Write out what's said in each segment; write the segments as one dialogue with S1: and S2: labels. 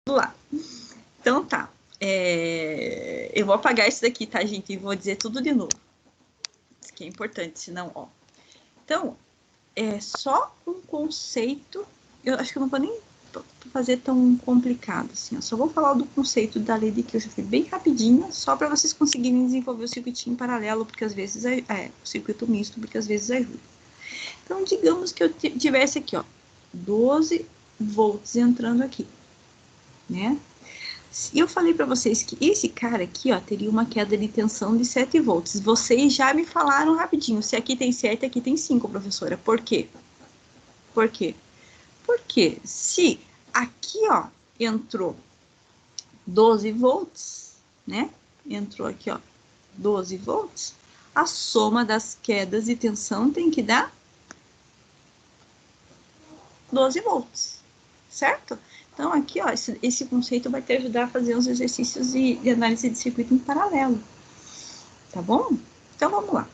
S1: lá. Então tá. Eu vou apagar isso daqui, tá, gente? E vou dizer tudo de novo. Isso que é importante, senão, ó. Então, é só um conceito. Eu acho que eu não vou nem fazer tão complicado assim. Eu só vou falar do conceito da lei de Kirchhoff bem rapidinho, só para vocês conseguirem desenvolver o circuitinho paralelo, porque às vezes o circuito misto, porque às vezes ajuda. Então, digamos que eu tivesse aqui, ó, 12 volts entrando aqui, né? E eu falei para vocês que esse cara aqui, ó, teria uma queda de tensão de 7 volts. Vocês já me falaram rapidinho, se aqui tem 7, aqui tem 5, professora. Por quê? Por quê? Porque se aqui, ó, entrou 12 volts, né? Entrou aqui, ó, 12 volts. A soma das quedas de tensão tem que dar 12 volts, certo? Então, aqui, ó, esse conceito vai te ajudar a fazer os exercícios de análise de circuito em paralelo, tá bom? Então, vamos lá.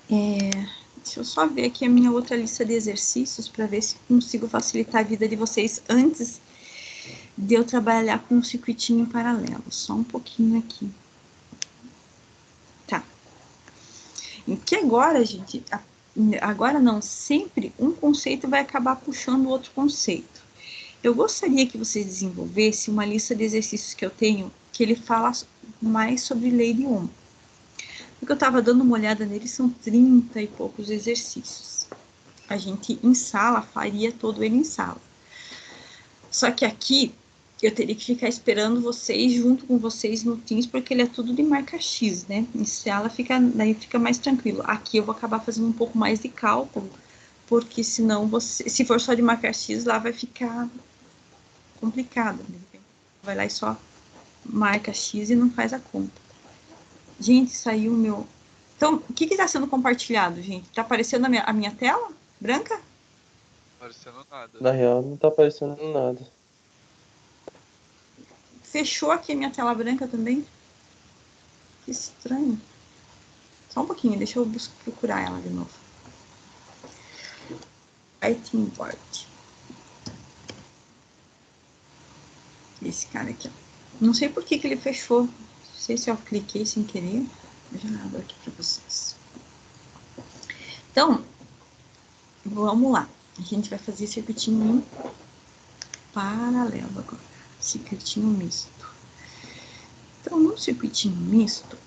S1: Deixa eu só ver aqui a minha outra lista de exercícios para ver se consigo facilitar a vida de vocês antes de eu trabalhar com um circuitinho paralelo. Só um pouquinho aqui. Tá. Em que agora, gente, agora não, sempre um conceito vai acabar puxando o outro conceito. Eu gostaria que vocês desenvolvessem uma lista de exercícios que eu tenho, que ele fala mais sobre lei de Ohm. Porque eu estava dando uma olhada nele, são 30 e poucos exercícios. A gente em sala faria todo ele em sala. Só que aqui eu teria que ficar esperando vocês, junto com vocês no Teams, porque ele é tudo de marca X, né? Em sala daí fica mais tranquilo. Aqui eu vou acabar fazendo um pouco mais de cálculo, porque senão se for só de marca X, lá vai ficar complicado. Né? Vai lá e só marca X e não faz a conta. Gente, saiu o meu... Então, o que está sendo compartilhado, gente? Está aparecendo a minha tela branca?
S2: Aparecendo nada.
S3: Na real, não tá aparecendo nada.
S1: Fechou aqui a minha tela branca também? Que estranho. Só um pouquinho, deixa eu procurar ela de novo. Item board. Esse cara aqui, ó. Não sei por que ele fechou. Não sei se eu cliquei sem querer. Deixa eu abrir aqui para vocês. Então, vamos lá. A gente vai fazer circuitinho paralelo agora. Circuitinho misto. Então, no circuitinho misto...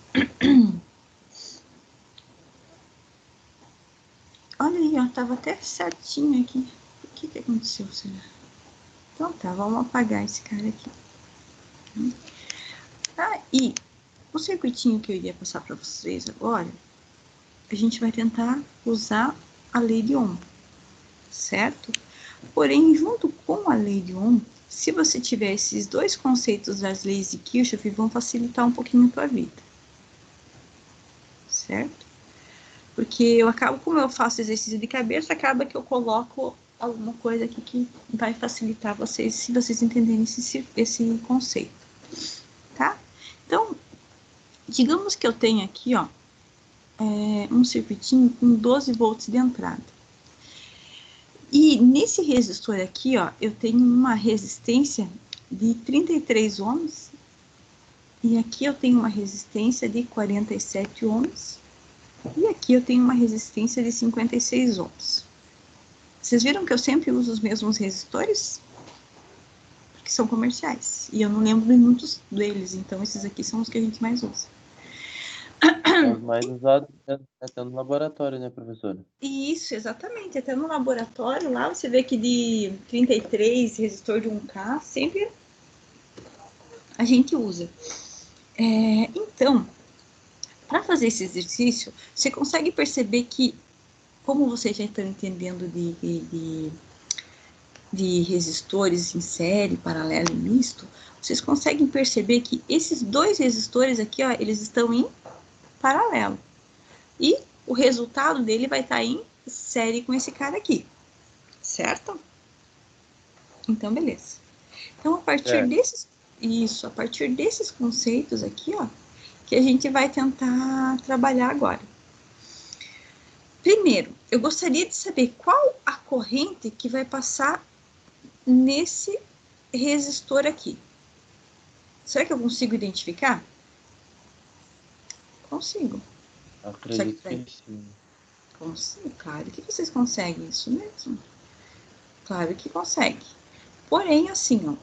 S1: Olha aí, ó. Tava até certinho aqui. O que aconteceu, será? Então tá, vamos apagar esse cara aqui. E o circuitinho que eu iria passar para vocês agora, a gente vai tentar usar a lei de Ohm, certo? Porém, junto com a lei de Ohm, se você tiver esses dois conceitos das leis de Kirchhoff, vão facilitar um pouquinho a tua vida, certo? Porque eu acabo, como eu faço exercício de cabeça, acaba que eu coloco alguma coisa aqui que vai facilitar vocês, se vocês entenderem esse conceito, tá? Então, digamos que eu tenho aqui, ó, um circuitinho com 12 volts de entrada. E nesse resistor aqui, ó, eu tenho uma resistência de 33 ohms. E aqui eu tenho uma resistência de 47 ohms. E aqui eu tenho uma resistência de 56 ohms. Vocês viram que eu sempre uso os mesmos resistores? Porque são comerciais. E eu não lembro de muitos deles, então esses aqui são os que a gente mais usa.
S3: Os mais usados até no laboratório, né, professora?
S1: Isso, exatamente. Até no laboratório, lá você vê que de 33, resistor de 1K, sempre a gente usa. Então, para fazer esse exercício, você consegue perceber que, como vocês já estão entendendo de resistores em série, paralelo e misto, vocês conseguem perceber que esses dois resistores aqui, ó, eles estão em paralelo. E o resultado dele vai estar em série com esse cara aqui, certo? Então, beleza. Então, a partir desses conceitos aqui, ó, que a gente vai tentar trabalhar agora. Primeiro, eu gostaria de saber qual a corrente que vai passar nesse resistor aqui. Será que eu consigo identificar? Consigo.
S3: Acredito que sim.
S1: Consigo, claro que vocês conseguem, isso mesmo. Claro que consegue. Porém, assim, ó.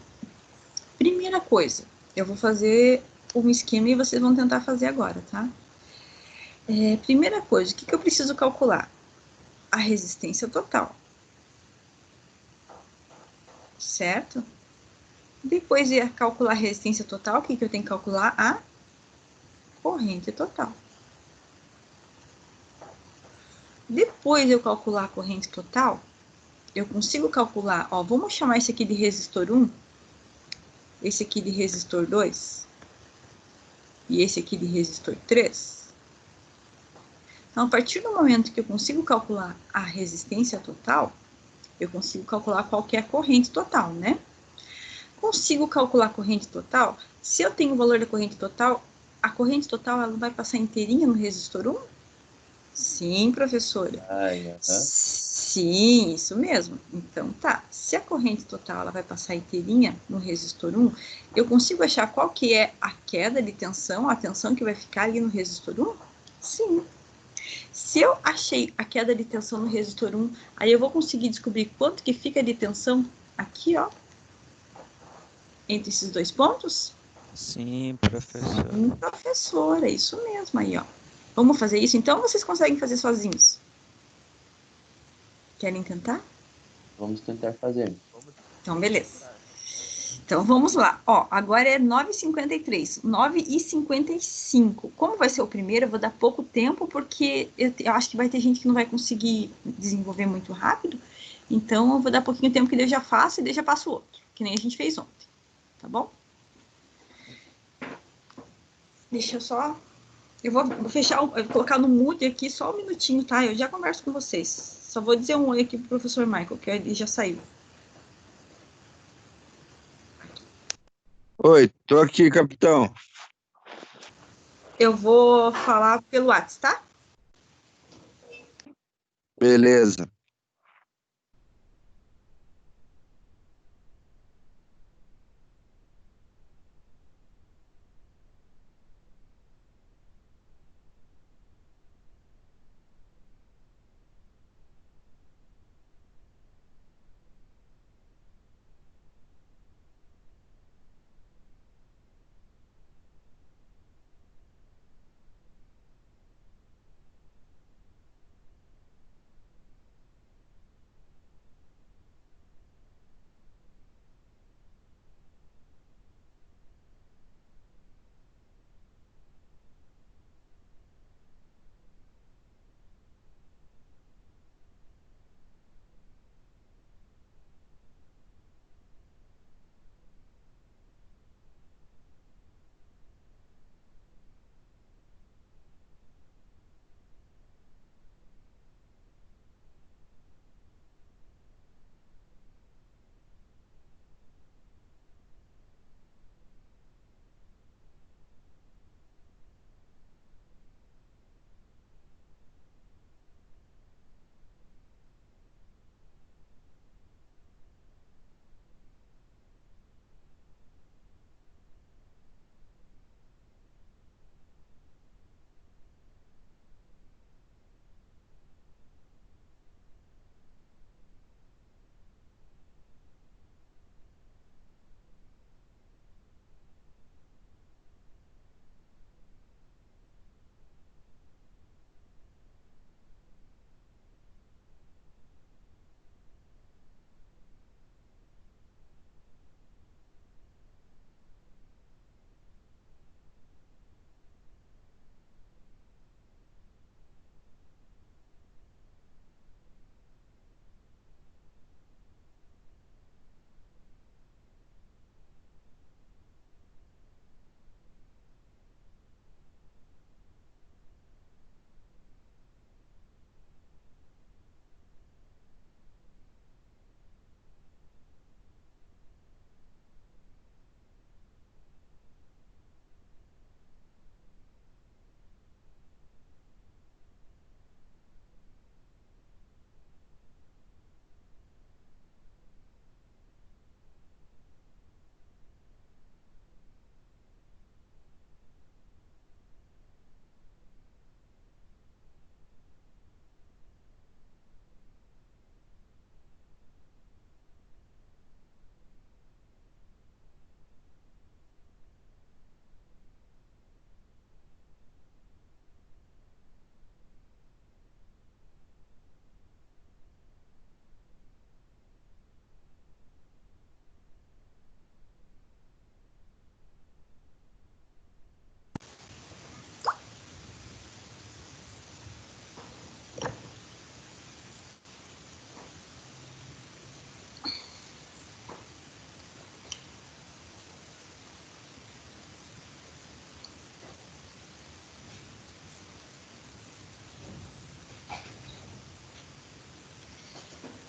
S1: Primeira coisa, eu vou fazer um esquema e vocês vão tentar fazer agora, tá? Primeira coisa, o que eu preciso calcular? A resistência total. Certo? Depois de calcular a resistência total, o que eu tenho que calcular? A corrente total. Depois de eu calcular a corrente total, eu consigo calcular, ó, vamos chamar esse aqui de resistor 1, esse aqui de resistor 2 e esse aqui de resistor 3. Então, a partir do momento que eu consigo calcular a resistência total, eu consigo calcular qual que é a corrente total, né? Consigo calcular a corrente total? Se eu tenho o valor da corrente total, a corrente total ela vai passar inteirinha no resistor 1? Sim, professora. Sim, isso mesmo. Então, tá. Se a corrente total ela vai passar inteirinha no resistor 1, eu consigo achar qual que é a queda de tensão, a tensão que vai ficar ali no resistor 1? Sim. Se eu achei a queda de tensão no resistor 1, aí eu vou conseguir descobrir quanto que fica de tensão aqui, ó, entre esses dois pontos?
S4: Sim, professor.
S1: Sim, professora, isso mesmo aí, ó. Vamos fazer isso então ou vocês conseguem fazer sozinhos? Querem tentar?
S3: Vamos tentar fazer.
S1: Então, beleza. Então, vamos lá. Ó, agora é 9h53, 9h55. Como vai ser o primeiro, eu vou dar pouco tempo, porque eu acho que vai ter gente que não vai conseguir desenvolver muito rápido. Então, eu vou dar pouquinho tempo que eu já faço e daí já passo o outro, que nem a gente fez ontem. Tá bom? Deixa eu só... Eu vou fechar, eu vou colocar no mute aqui só um minutinho, tá? Eu já converso com vocês. Só vou dizer um oi aqui pro professor Michael, que ele já saiu.
S5: Oi, tô aqui, capitão.
S1: Eu vou falar pelo WhatsApp, tá?
S5: Beleza.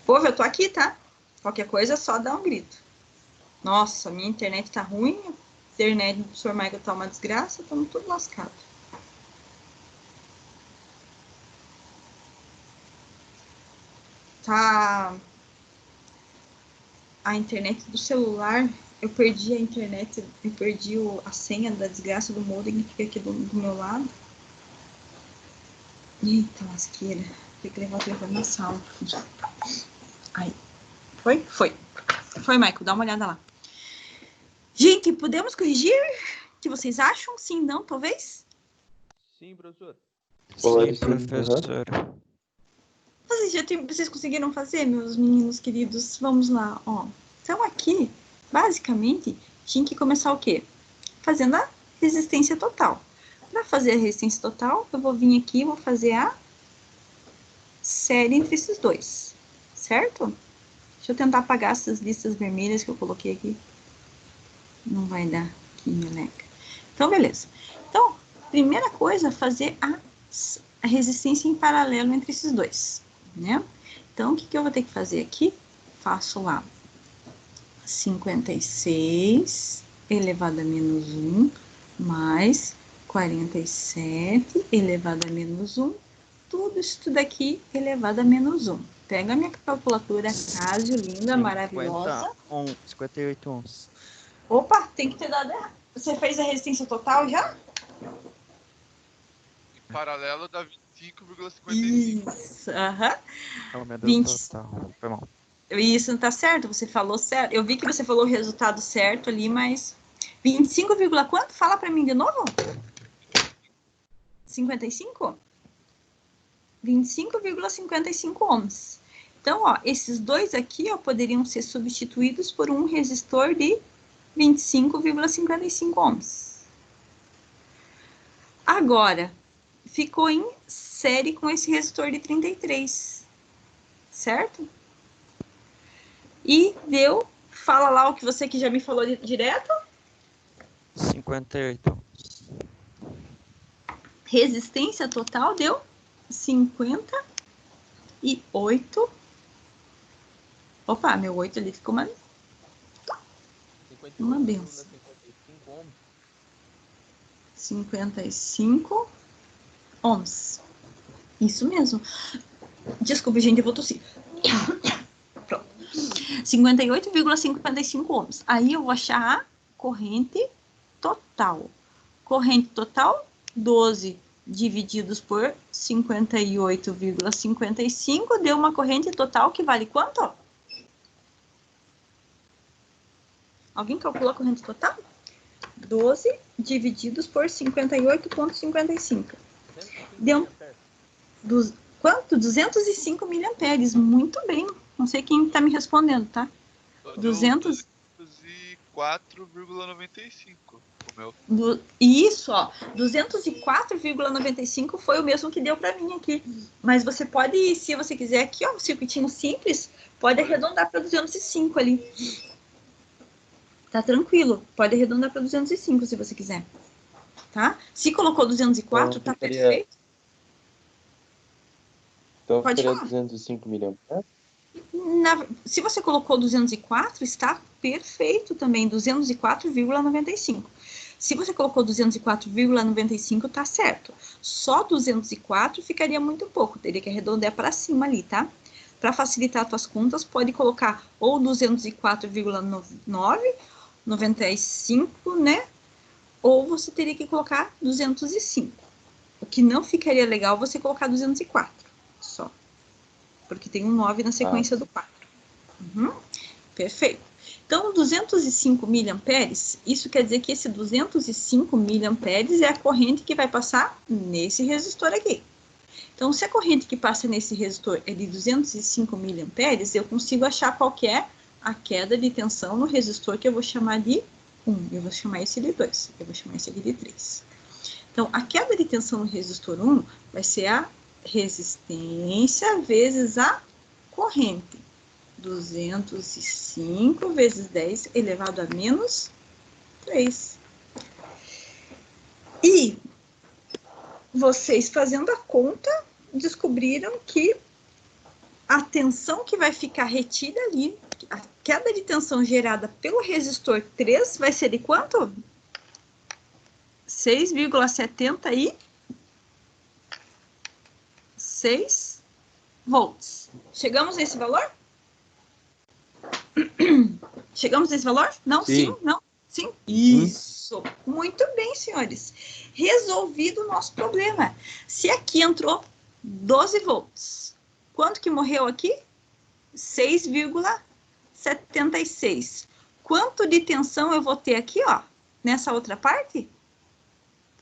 S1: Povo, eu tô aqui, tá? Qualquer coisa é só dar um grito. Nossa, minha internet tá ruim, a internet do Sr. Michael tá uma desgraça, estamos tudo lascado. Tá... A internet do celular, eu perdi a internet, eu perdi a senha da desgraça do modem que fica aqui do meu lado. Eita, lasqueira. Tem que levar o telefone na sala. Aí. Foi? Foi. Foi, Michael. Dá uma olhada lá. Gente, podemos corrigir? O que vocês acham? Sim, não, talvez?
S3: Sim, professor.
S4: Sim, professora.
S1: Vocês conseguiram fazer, meus meninos queridos? Vamos lá, ó. Então, aqui, basicamente, tinha que começar o quê? Fazendo a resistência total. Para fazer a resistência total, eu vou vir aqui e vou fazer a série entre esses dois, certo? Deixa eu tentar apagar essas listas vermelhas que eu coloquei aqui. Não vai dar aqui, meleca. Então, beleza. Então, primeira coisa, fazer a resistência em paralelo entre esses dois, né? Então, o que eu vou ter que fazer aqui? Faço lá 56 elevado a menos 1 mais 47 elevado a menos 1, tudo isso daqui elevado a menos 1. Pega a minha calculadora Casio, linda, maravilhosa.
S4: 58 ohms.
S1: Opa, tem que ter dado errado. Você fez a resistência total já?
S2: Em paralelo dá 25,55.
S1: Isso, aham.
S4: Oh, meu Deus,
S1: 20.
S4: total. Foi mal.
S1: Isso não tá certo, você falou certo. Eu vi que você falou o resultado certo ali, mas 25, quanto? Fala para mim de novo. 55? 25,55 ohms. Então, ó, esses dois aqui, ó, poderiam ser substituídos por um resistor de 25,55 ohms. Agora, ficou em série com esse resistor de 33, certo? E deu, fala lá o que você que já me falou direto.
S4: 58 ohms.
S1: Resistência total deu 58. Opa, meu 8 ali ficou uma benção. 55 ohms. Isso mesmo. Desculpa, gente, eu vou tossir. Pronto. 58,55 ohms. Aí eu vou achar a corrente total. Corrente total, 12 divididos por 58,55 deu uma corrente total que vale quanto? Alguém calculou a corrente total? 12 divididos por 58,55. Deu quanto? 205 miliamperes. Muito bem. Não sei quem está me respondendo, tá?
S2: 204,95. O meu.
S1: Isso, ó. 204,95 foi o mesmo que deu para mim aqui. Mas você pode, se você quiser aqui, ó, um circuitinho simples, pode arredondar para 205 ali. Tá tranquilo. Pode arredondar para 205 se você quiser. Tá? Se colocou 204, tá perfeito.
S3: Então
S1: Pode
S3: ficaria
S1: falar.
S3: 205 miliamperes?
S1: Se você colocou 204, está perfeito também, 204,95. Se você colocou 204,95, tá certo. Só 204 ficaria muito pouco, teria que arredondar para cima ali, tá? Para facilitar as tuas contas, pode colocar ou 204,9, 95, né? Ou você teria que colocar 205. O que não ficaria legal você colocar 204 só. Porque tem um 9 na sequência do 4. Perfeito. Então, 205 miliamperes, isso quer dizer que esse 205 miliamperes é a corrente que vai passar nesse resistor aqui. Então, se a corrente que passa nesse resistor é de 205 miliamperes, eu consigo achar qual que é a queda de tensão no resistor que eu vou chamar de 1. Eu vou chamar esse de 2. Eu vou chamar esse aqui de 3. Então, a queda de tensão no resistor 1 vai ser a resistência vezes a corrente. 205 vezes 10 elevado a menos 3. E vocês fazendo a conta, descobriram que a tensão que vai ficar retida ali, a queda de tensão gerada pelo resistor 3 vai ser de quanto? 6,76 volts. Chegamos nesse valor? Chegamos nesse valor? Não?
S3: Sim.
S1: Sim? Não? Sim? Isso. Muito bem, senhores. Resolvido o nosso problema. Se aqui entrou 12 volts, quanto que morreu aqui? 6,76. Quanto de tensão eu vou ter aqui, ó, nessa outra parte?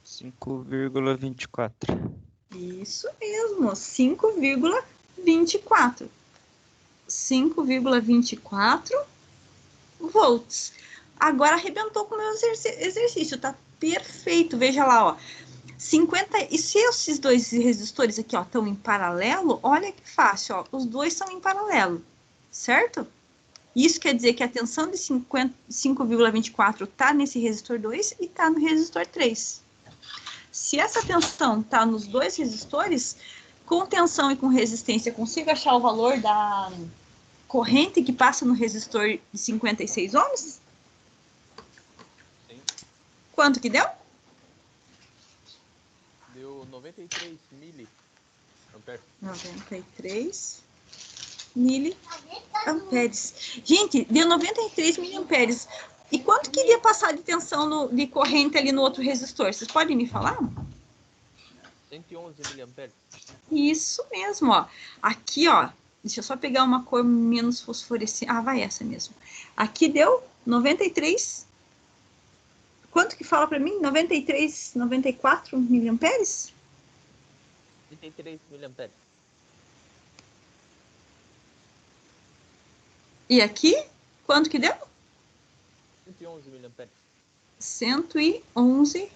S4: 5,24.
S1: Isso mesmo, 5,24. 5,24 volts. Agora arrebentou com o meu exercício, tá perfeito. Veja lá, ó. 50, e se esses dois resistores aqui, ó, estão em paralelo, olha que fácil, ó. Os dois são em paralelo, certo? Isso quer dizer que a tensão de 5,24 tá nesse resistor 2 e tá no resistor 3. Se essa tensão está nos dois resistores, com tensão e com resistência, consigo achar o valor da corrente que passa no resistor de 56 ohms?
S6: Sim.
S1: Quanto que deu?
S6: Deu 93 miliamperes.
S1: 93 miliamperes. Gente, deu 93 miliamperes. E quanto que iria passar de tensão de corrente ali no outro resistor? Vocês podem me falar?
S6: 111 miliamperes.
S1: Isso mesmo, ó. Aqui, ó. Deixa eu só pegar uma cor menos fosforescente. Ah, vai essa mesmo. Aqui deu 93. Quanto que fala para mim? 93, 94 miliamperes?
S6: 33 miliamperes.
S1: E aqui, quanto que deu?
S6: 111 miliamperes.
S1: 111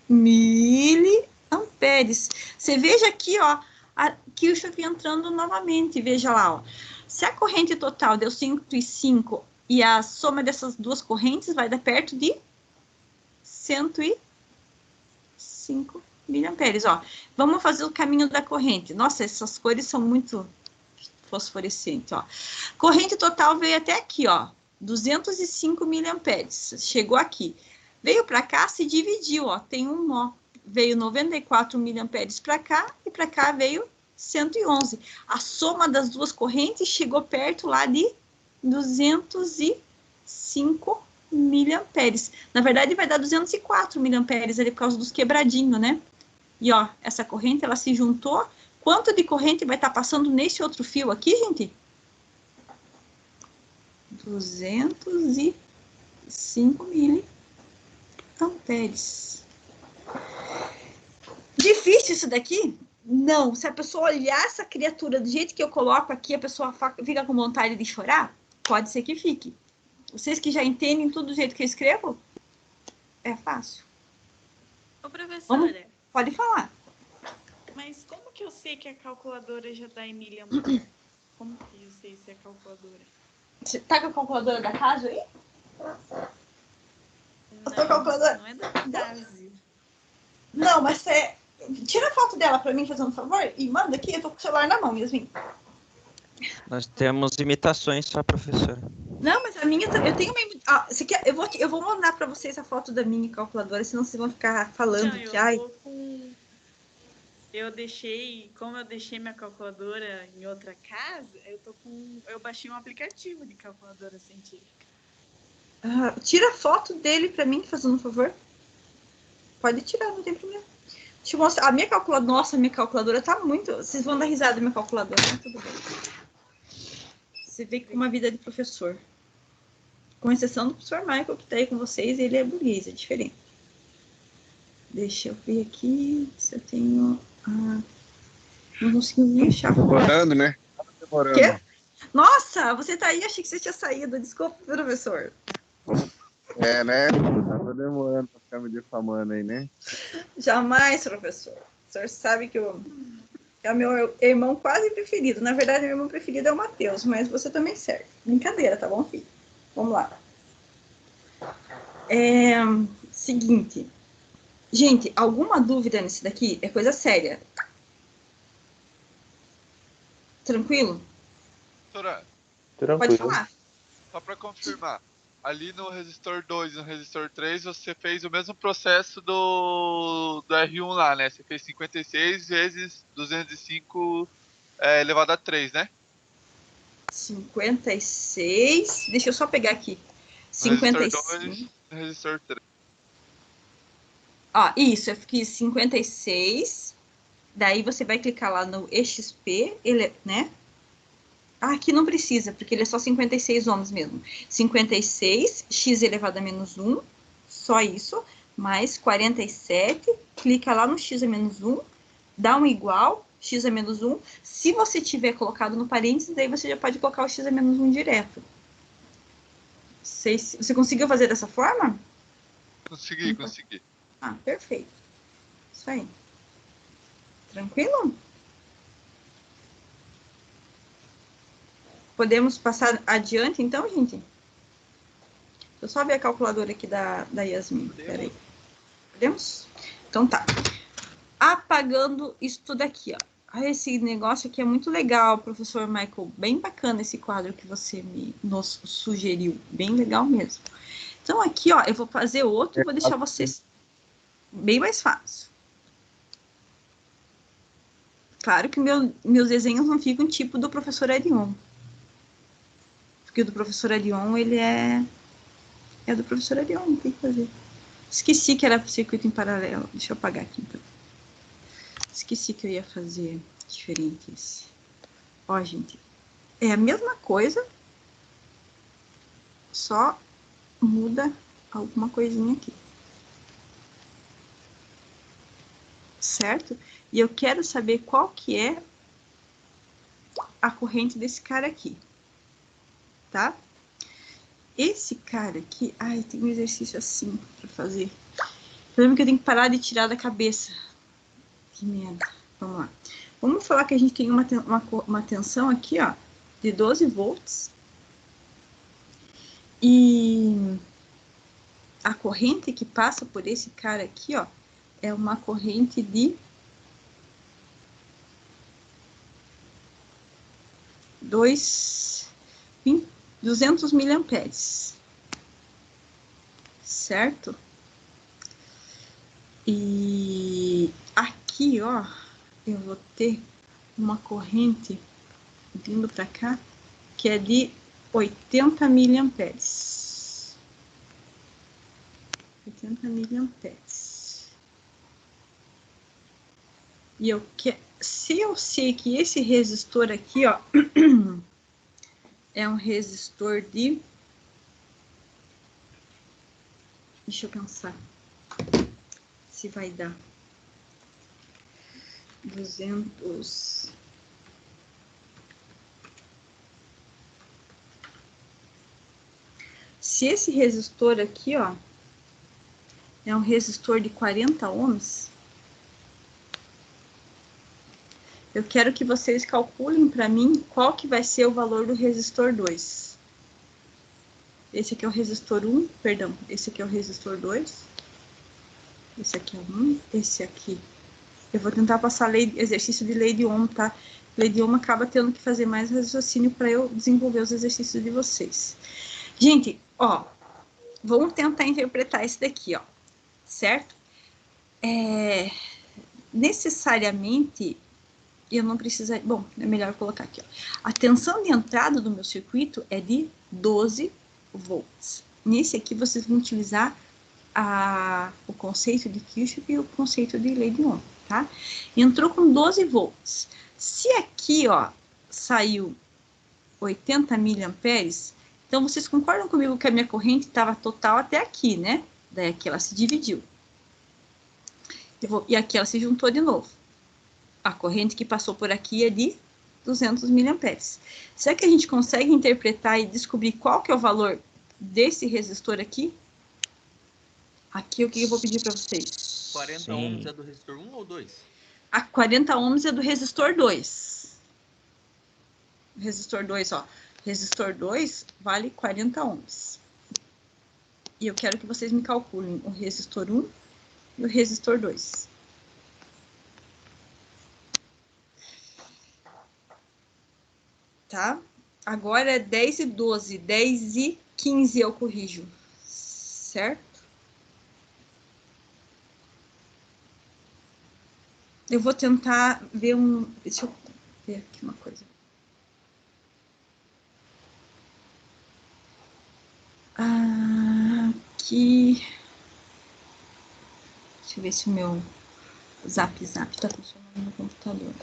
S1: miliamperes. Você veja aqui, ó, a Kirchhoff entrando novamente. Veja lá, ó. Se a corrente total deu 105 e a soma dessas duas correntes vai dar perto de 105 miliamperes, ó. Vamos fazer o caminho da corrente. Nossa, essas cores são muito fosforescentes, ó. Corrente total veio até aqui, ó. 205 miliamperes. Chegou aqui. Veio para cá, se dividiu, ó. Tem um nó. Veio 94 miliamperes para cá e para cá veio 111. A soma das duas correntes chegou perto lá de 205 miliamperes. Na verdade, vai dar 204 miliamperes ali por causa dos quebradinhos, né? E, ó, essa corrente, ela se juntou. Quanto de corrente vai estar passando nesse outro fio aqui, gente? 205 miliamperes. Difícil isso daqui? Não. Se a pessoa olhar essa criatura do jeito que eu coloco aqui, a pessoa fica com vontade de chorar? Pode ser que fique. Vocês que já entendem tudo do jeito que eu escrevo? É fácil.
S7: Ô, professora,
S1: Pode falar.
S7: mas como que eu sei que a calculadora já dá em miliamperes? Como que eu sei se é calculadora?
S1: Você tá com a calculadora da casa aí?
S7: Não,
S1: tua calculadora?
S7: não é da base.
S1: Não, mas você... Tira a foto dela pra mim, fazendo um favor, e manda aqui. Eu tô com o celular na mão, Yasmin.
S4: Nós temos imitações só, professora.
S1: Não, mas a minha... Eu tenho uma... você quer... eu vou mandar pra vocês a foto da minha calculadora, senão vocês vão ficar falando
S7: Não,
S1: que... Ai,
S7: eu deixei, como eu deixei minha calculadora em outra casa, eu baixei um aplicativo de calculadora científica.
S1: tira a foto dele pra mim, fazendo um favor. Pode tirar, não tem problema. Deixa eu mostrar. A minha calculadora... Nossa, a minha calculadora tá muito... Vocês vão dar risada da minha calculadora, mas tudo bem. Você vê que uma vida de professor. Com exceção do professor Michael, que tá aí com vocês, ele é burguês, é diferente. Deixa eu ver aqui se eu tenho... não consigo me achar.
S5: Demorando, né? Demorando.
S1: Quê? Nossa, você tá aí, achei que você tinha saído. Desculpa, professor.
S5: É, né? Tá demorando pra ficar me difamando aí, né?
S1: Jamais, professor. O senhor sabe que é o meu irmão quase preferido. Na verdade, meu irmão preferido é o Matheus, mas você também serve. Brincadeira, tá bom, filho? Vamos lá. Seguinte. Gente, alguma dúvida nesse daqui? É coisa séria. Tranquilo?
S2: Professora,
S1: Pode
S3: Tranquilo.
S1: falar.
S2: só para confirmar. Ali no resistor 2 e no resistor 3, você fez o mesmo processo do R1 lá, né? Você fez 56 vezes 205 elevado a 3, né?
S1: 56. Deixa eu só pegar aqui.
S2: No resistor 2
S1: 55.
S2: e no resistor 3.
S1: Ó, isso, eu fiz 56. Daí você vai clicar lá no EXP, ele, né? Ah, aqui não precisa, porque ele é só 56 ohms mesmo. 56, x elevado a menos 1, só isso, mais 47, clica lá no x a menos 1, dá um igual, x a menos 1. Se você tiver colocado no parênteses, daí você já pode colocar o x a menos 1 direto. Você conseguiu fazer dessa forma?
S2: Consegui.
S1: Ah, perfeito. Isso aí. Tranquilo? Podemos passar adiante, então, gente? Deixa eu só ver a calculadora aqui da Yasmin. Peraí. Podemos? Então tá. Apagando isso tudo aqui, ó. Esse negócio aqui é muito legal, professor Michael. Bem bacana esse quadro que você nos sugeriu. Bem legal mesmo. Então aqui, ó, eu vou fazer outro e vou deixar vocês bem mais fácil. Claro que meus desenhos não ficam tipo do professor Arion. Porque o do professor Arion, ele é do professor Arion, não tem que fazer. Esqueci que era circuito em paralelo. Deixa eu apagar aqui, então. Esqueci que eu ia fazer diferente esse. Ó, gente, é a mesma coisa, só muda alguma coisinha aqui. Certo? E eu quero saber qual que é a corrente desse cara aqui. Tá? Esse cara aqui... Ai, tem um exercício assim pra fazer. Lembra que eu tenho que parar de tirar da cabeça. Que merda. Vamos lá. Vamos falar que a gente tem uma tensão aqui, ó, de 12 volts. E a corrente que passa por esse cara aqui, ó, é uma corrente de 200 miliamperes. Certo? E aqui, ó, eu vou ter uma corrente vindo para cá, que é de 80 miliamperes. 80 miliamperes. E eu quero... Se eu sei que esse resistor aqui, ó, é um resistor de... Deixa eu pensar se vai dar 200... Se esse resistor aqui, ó, é um resistor de 40 ohms, eu quero que vocês calculem para mim qual que vai ser o valor do resistor 2. Esse aqui é o resistor 1, perdão, esse aqui é o resistor 2. Esse aqui é o 1, esse aqui. Eu vou tentar passar exercício de lei de Ohm, tá? Lei de Ohm acaba tendo que fazer mais raciocínio para eu desenvolver os exercícios de vocês. Gente, ó, vamos tentar interpretar esse daqui, ó, certo? Necessariamente, eu não preciso... Bom, é melhor colocar aqui, ó. A tensão de entrada do meu circuito é de 12 volts. Nesse aqui, vocês vão utilizar o conceito de Kirchhoff e o conceito de lei de Ohm, tá? Entrou com 12 volts. Se aqui, ó, saiu 80 miliamperes, então vocês concordam comigo que a minha corrente estava total até aqui, né? Daí aqui ela se dividiu. E aqui ela se juntou de novo. A corrente que passou por aqui é de 200 miliamperes. Será que a gente consegue interpretar e descobrir qual que é o valor desse resistor aqui? Aqui o que eu vou pedir para vocês?
S6: 40 ohms é do resistor 1 ou 2?
S1: A 40 ohms é do resistor 2. Resistor 2, ó. Resistor 2 vale 40 ohms. E eu quero que vocês me calculem o resistor 1 e o resistor 2. tá? Agora é 10 e 12, 10 e 15 eu corrijo, certo? Eu vou tentar ver um... Deixa eu ver aqui uma coisa. Aqui... Deixa eu ver se o meu Zap tá funcionando no computador.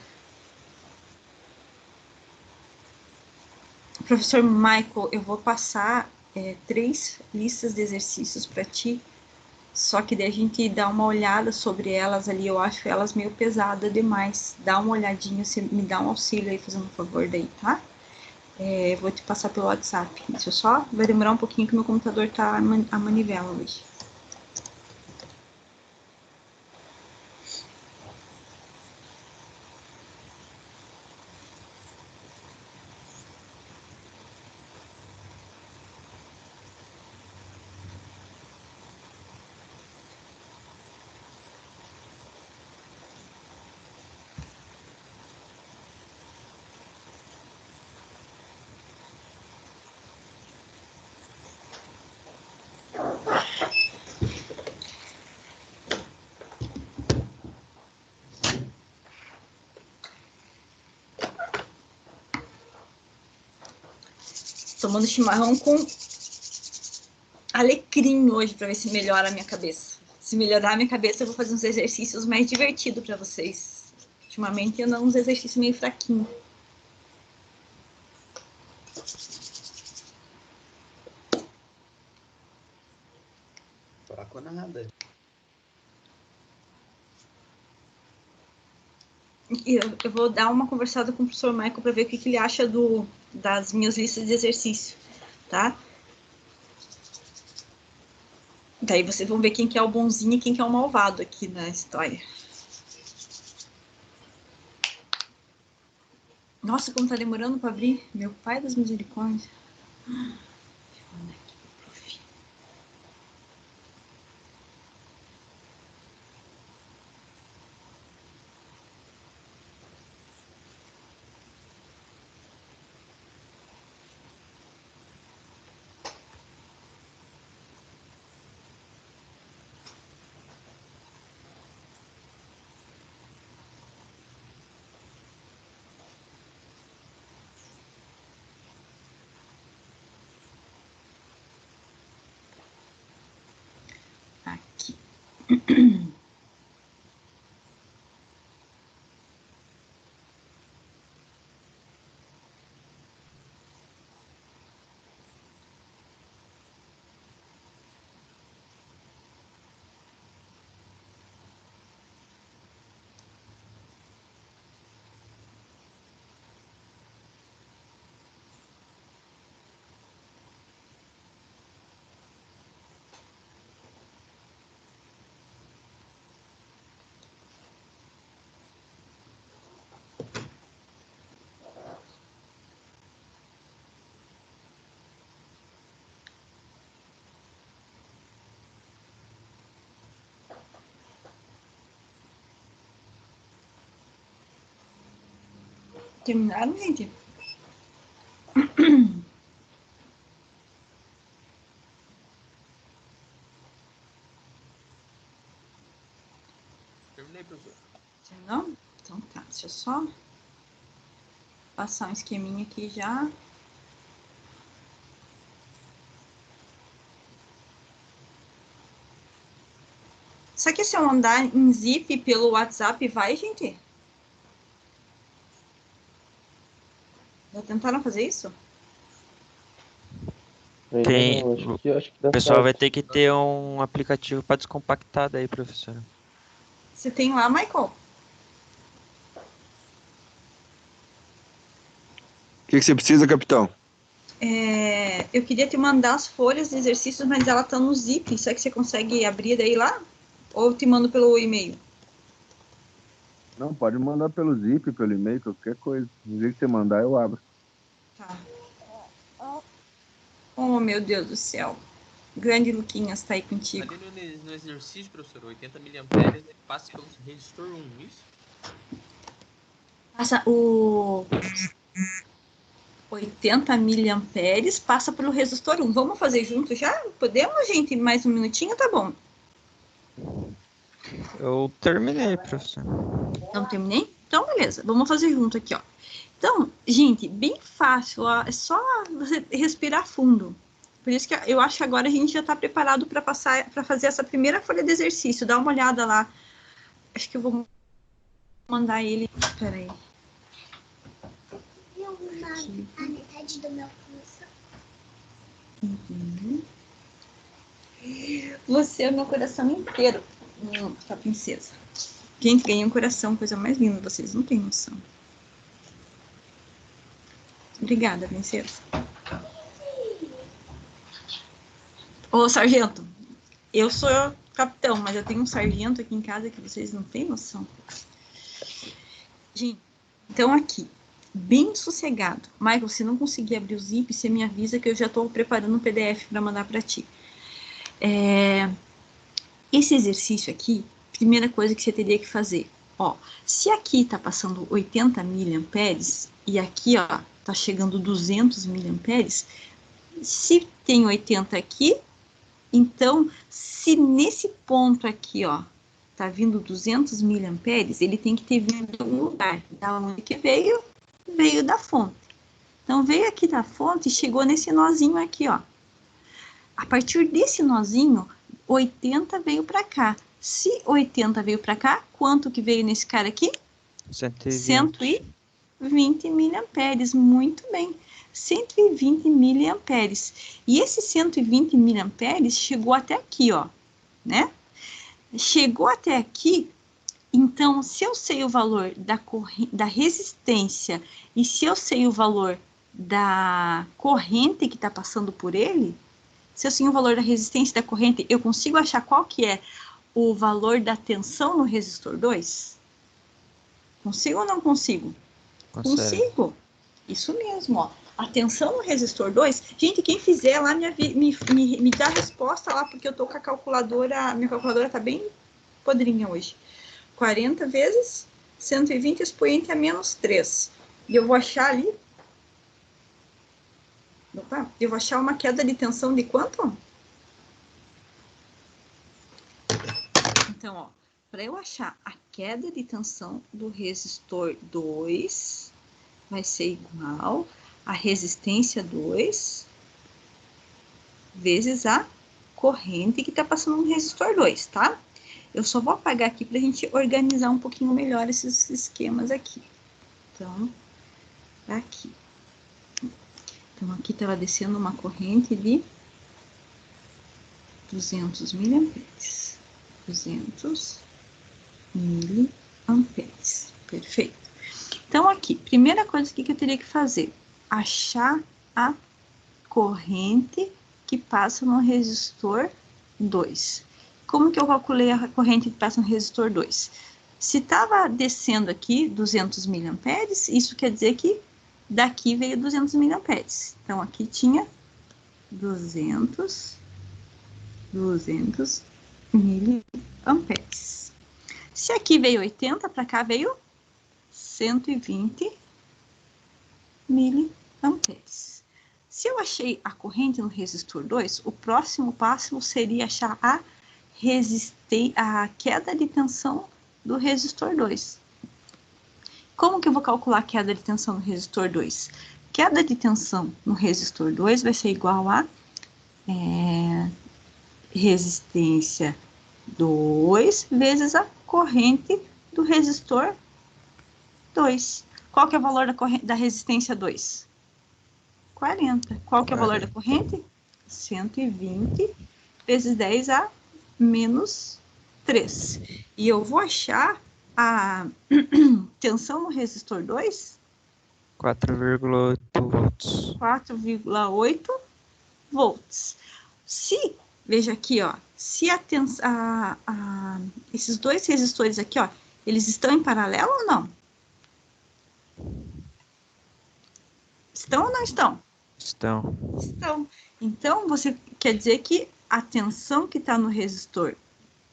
S1: Professor Michael, eu vou passar 3 listas de exercícios para ti, só que daí a gente dá uma olhada sobre elas ali, eu acho elas meio pesadas demais. Dá uma olhadinha, você me dá um auxílio aí, fazendo um favor daí, tá? Vou te passar pelo WhatsApp. Deixa eu só, vai demorar um pouquinho que meu computador tá a manivela hoje. Tomando chimarrão com alecrim hoje para ver se melhora a minha cabeça. Se melhorar a minha cabeça, eu vou fazer uns exercícios mais divertidos para vocês. Ultimamente eu ando uns exercícios meio fraquinhos.
S6: Fraco nada.
S1: Eu vou dar uma conversada com o professor Michael para ver o que ele acha das minhas listas de exercício, tá? Daí vocês vão ver quem que é o bonzinho e quem que é o malvado aqui na história. Nossa, como tá demorando para abrir. Meu pai das misericórdias. Aqui. Terminaram, gente?
S6: Terminei, professor.
S1: Não? Então tá, deixa eu só passar um esqueminha aqui já. Só que se eu mandar em zip pelo WhatsApp, vai, gente? Já tentaram fazer isso?
S3: Ainda
S4: Tem,
S3: não, acho que dá
S4: o pessoal vai
S3: certo.
S4: ter que ter um aplicativo para descompactar daí, professora.
S1: Você tem lá, Michael?
S5: O que você precisa, capitão?
S1: Eu queria te mandar as folhas de exercícios, mas ela tá no zip. Será que você consegue abrir daí lá? Ou eu te mando pelo e-mail?
S5: Não, pode mandar pelo zip, pelo e-mail, qualquer coisa. No jeito que você mandar, eu abro.
S1: Tá. Oh, meu Deus do céu. Grande Luquinhas tá aí contigo.
S6: Ali no exercício, professor, 80 mA passe pelo resistor 1, isso?
S1: Passa o... 80 miliamperes passa pelo resistor 1. Vamos fazer junto já? Podemos, gente? Mais um minutinho, tá bom.
S4: Eu terminei, professor.
S1: Não terminei? Então, beleza. Vamos fazer junto aqui, ó. Então, gente, bem fácil, ó. É só você respirar fundo. Por isso que eu acho que agora a gente já está preparado para fazer essa primeira folha de exercício. Dá uma olhada lá. Acho que eu vou mandar ele. Peraí.
S8: A metade do meu curso.
S1: Uhum. Você é o meu coração inteiro, tá, princesa. Gente, ganhei um coração, coisa mais linda, vocês não têm noção. Obrigada, princesa. Ô, sargento, eu sou capitão, mas eu tenho um sargento aqui em casa que vocês não têm noção. Gente, então aqui, bem sossegado. Michael, se não conseguir abrir o zip, você me avisa que eu já estou preparando um PDF para mandar para ti. Esse exercício aqui, primeira coisa que você teria que fazer, ó, se aqui tá passando 80 miliamperes e aqui, ó, tá chegando 200 miliamperes, se tem 80 aqui, então, se nesse ponto aqui, ó, tá vindo 200 miliamperes, ele tem que ter vindo de algum lugar. Da onde que veio? Veio da fonte. Então, veio aqui da fonte e chegou nesse nozinho aqui, ó. A partir desse nozinho, 80 veio para cá. Se 80 veio para cá, quanto que veio nesse cara aqui? 120 miliamperes. Muito bem. 120 miliamperes. E esse 120 miliamperes chegou até aqui, ó, né? Chegou até aqui, então, se eu sei o valor da resistência e se eu sei o valor da corrente que está passando por ele, se eu sei o valor da resistência da corrente, eu consigo achar qual que é o valor da tensão no resistor 2? Consigo ou não consigo?
S4: Consegue.
S1: Consigo. Isso mesmo, ó. A tensão no resistor 2, gente, quem fizer lá, me dá a resposta lá, porque eu tô com a calculadora, minha calculadora tá bem podrinha hoje. 40 vezes 120 expoente a menos 3. E eu vou achar ali, opa, eu vou achar uma queda de tensão de quanto? Então, ó, para eu achar a queda de tensão do resistor 2, vai ser igual a resistência 2 vezes a corrente que está passando no resistor 2, tá? Eu só vou apagar aqui para a gente organizar um pouquinho melhor esses esquemas aqui. Então, aqui. Então, aqui estava descendo uma corrente de 200 miliamperes. 200 miliamperes. Perfeito. Então, aqui, primeira coisa que eu teria que fazer, achar a corrente que passa no resistor 2. Como que eu calculei a corrente que passa no resistor 2? Se estava descendo aqui 200 miliamperes, isso quer dizer que daqui veio 200 miliamperes. Então, aqui tinha 200 miliamperes. Se aqui veio 80, para cá veio 120 miliamperes. Se eu achei a corrente no resistor 2, o próximo passo seria achar a queda de tensão do resistor 2. Como que eu vou calcular a queda de tensão no resistor 2? Queda de tensão no resistor 2 vai ser igual a resistência 2 vezes a corrente do resistor 2. Qual que é o valor da resistência 2? 40. Qual que é o valor da corrente? 120 vezes 10 a menos 3. E eu vou achar a tensão no resistor 2?
S4: 4,8 volts.
S1: 4,8 volts. Se, veja aqui, ó, se esses dois resistores aqui, ó, eles estão em paralelo ou não? Estão ou não estão?
S4: Estão.
S1: Estão. Então, você quer dizer que a tensão que está no resistor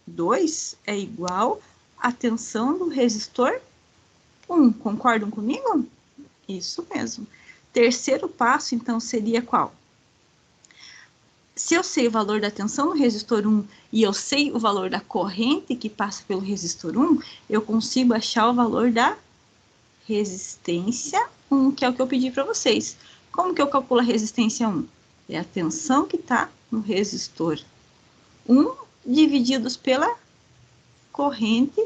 S1: 2 é igual à tensão do resistor 1. Concordam comigo? Isso mesmo. terceiro passo, então, seria qual? Se eu sei o valor da tensão no resistor 1 e eu sei o valor da corrente que passa pelo resistor 1, eu consigo achar o valor da resistência 1, que é o que eu pedi para vocês. Como que eu calculo a resistência 1? É a tensão que está no resistor 1 divididos pela corrente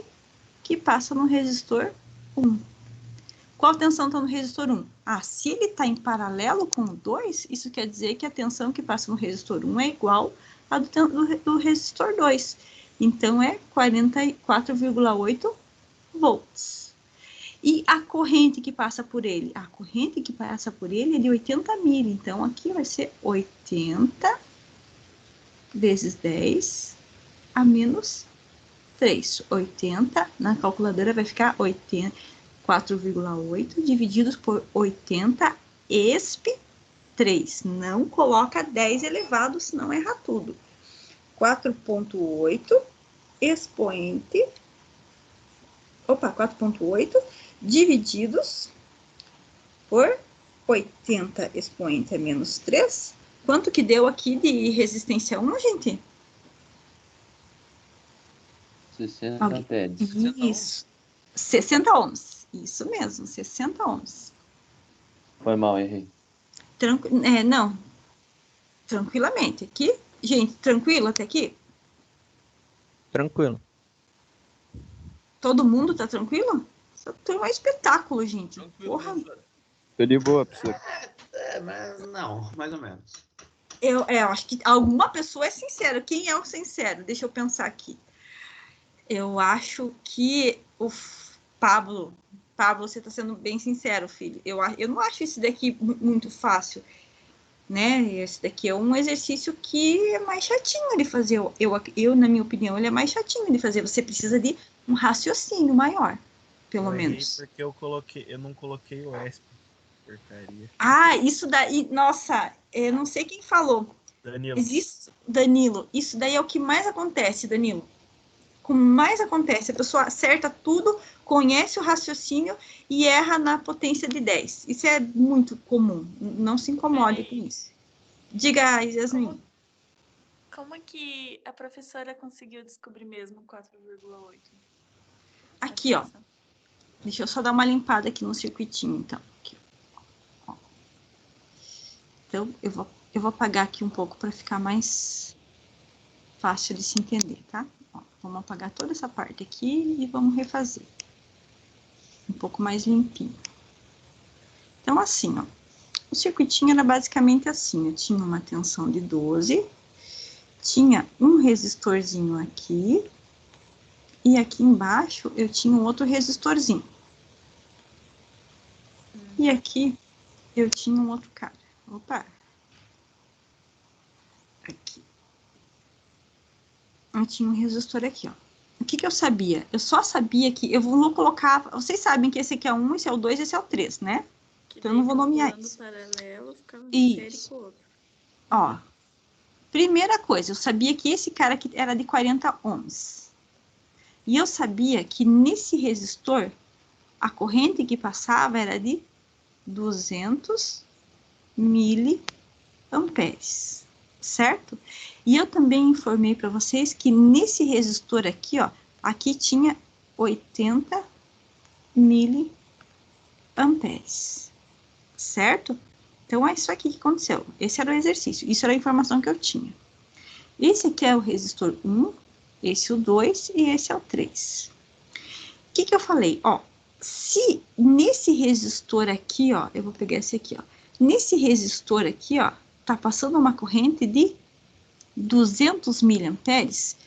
S1: que passa no resistor 1. Qual tensão está no resistor 1? Ah, se ele está em paralelo com o 2, isso quer dizer que a tensão que passa no resistor 1 é igual à do resistor 2. Então, é 44,8 volts. E a corrente que passa por ele? A corrente que passa por ele é de 80 mil. Então, aqui vai ser 80 vezes 10 a menos 3. 80, na calculadora vai ficar 4,8 divididos por 80 esp 3. Não coloca 10 elevado, senão erra tudo. 4,8 expoente. 4,8 divididos por 80 expoente a menos 3. Quanto que deu aqui de resistência 1, gente?
S3: 60 amperes.
S1: Isso. 60 ohms. Isso mesmo, 60 ohms.
S3: Foi mal, errei.
S1: Não. Tranquilamente. Aqui, gente, tranquilo até aqui?
S4: Tranquilo.
S1: Todo mundo tá tranquilo? Essa turma é um espetáculo, gente.
S6: Tranquilo,
S1: Porra.
S6: professora.
S5: Tô de boa, professor.
S9: Mas não, mais ou menos.
S1: Eu acho que alguma pessoa é sincera. Quem é o sincero? Deixa eu pensar aqui. Eu acho que o Pablo, você está sendo bem sincero, filho. Eu não acho esse daqui muito fácil, né? Esse daqui é um exercício que é mais chatinho de fazer. Eu, na minha opinião, ele é mais chatinho de fazer. Você precisa de um raciocínio maior, pelo menos.
S10: Porque eu não coloquei o ESP. Porcaria.
S1: Ah, isso daí, nossa, eu não sei quem falou. Danilo, isso daí é o que mais acontece, Danilo. O que mais acontece, a pessoa acerta tudo, conhece o raciocínio e erra na potência de 10. Isso é muito comum, não se incomode com isso. Diga, Yasmin.
S7: Como que a professora conseguiu descobrir mesmo 4,8?
S1: Aqui, ó. Deixa eu só dar uma limpada aqui no circuitinho, então. Aqui, ó. Então, eu vou apagar aqui um pouco para ficar mais fácil de se entender, tá? Ó, vamos apagar toda essa parte aqui e vamos refazer. Um pouco mais limpinho. Então, assim, ó. O circuitinho era basicamente assim. Eu tinha uma tensão de 12, tinha um resistorzinho aqui, e aqui embaixo eu tinha um outro resistorzinho. E aqui eu tinha um outro cara. Opa! Aqui. Eu tinha um resistor aqui, ó. O que eu sabia? Eu só sabia que... Eu vou colocar... Vocês sabem que esse aqui é o 1, esse é o 2, esse é o 3, né? Então eu não vou nomear isso.
S7: Paralelo, ficava
S1: isso.
S7: Com o outro.
S1: Ó. Primeira coisa, eu sabia que esse cara aqui era de 40 ohms. E eu sabia que nesse resistor, a corrente que passava era de 200 miliamperes, certo? E eu também informei para vocês que nesse resistor aqui, ó, aqui tinha 80 miliamperes, certo? Então, é isso aqui que aconteceu. Esse era o exercício, isso era a informação que eu tinha. Esse aqui é o resistor 1, esse é o 2 e esse é o 3. O que eu falei? Ó, se nesse resistor aqui, ó, eu vou pegar esse aqui, ó. Nesse resistor aqui, ó, tá passando uma corrente de 200 miliamperes.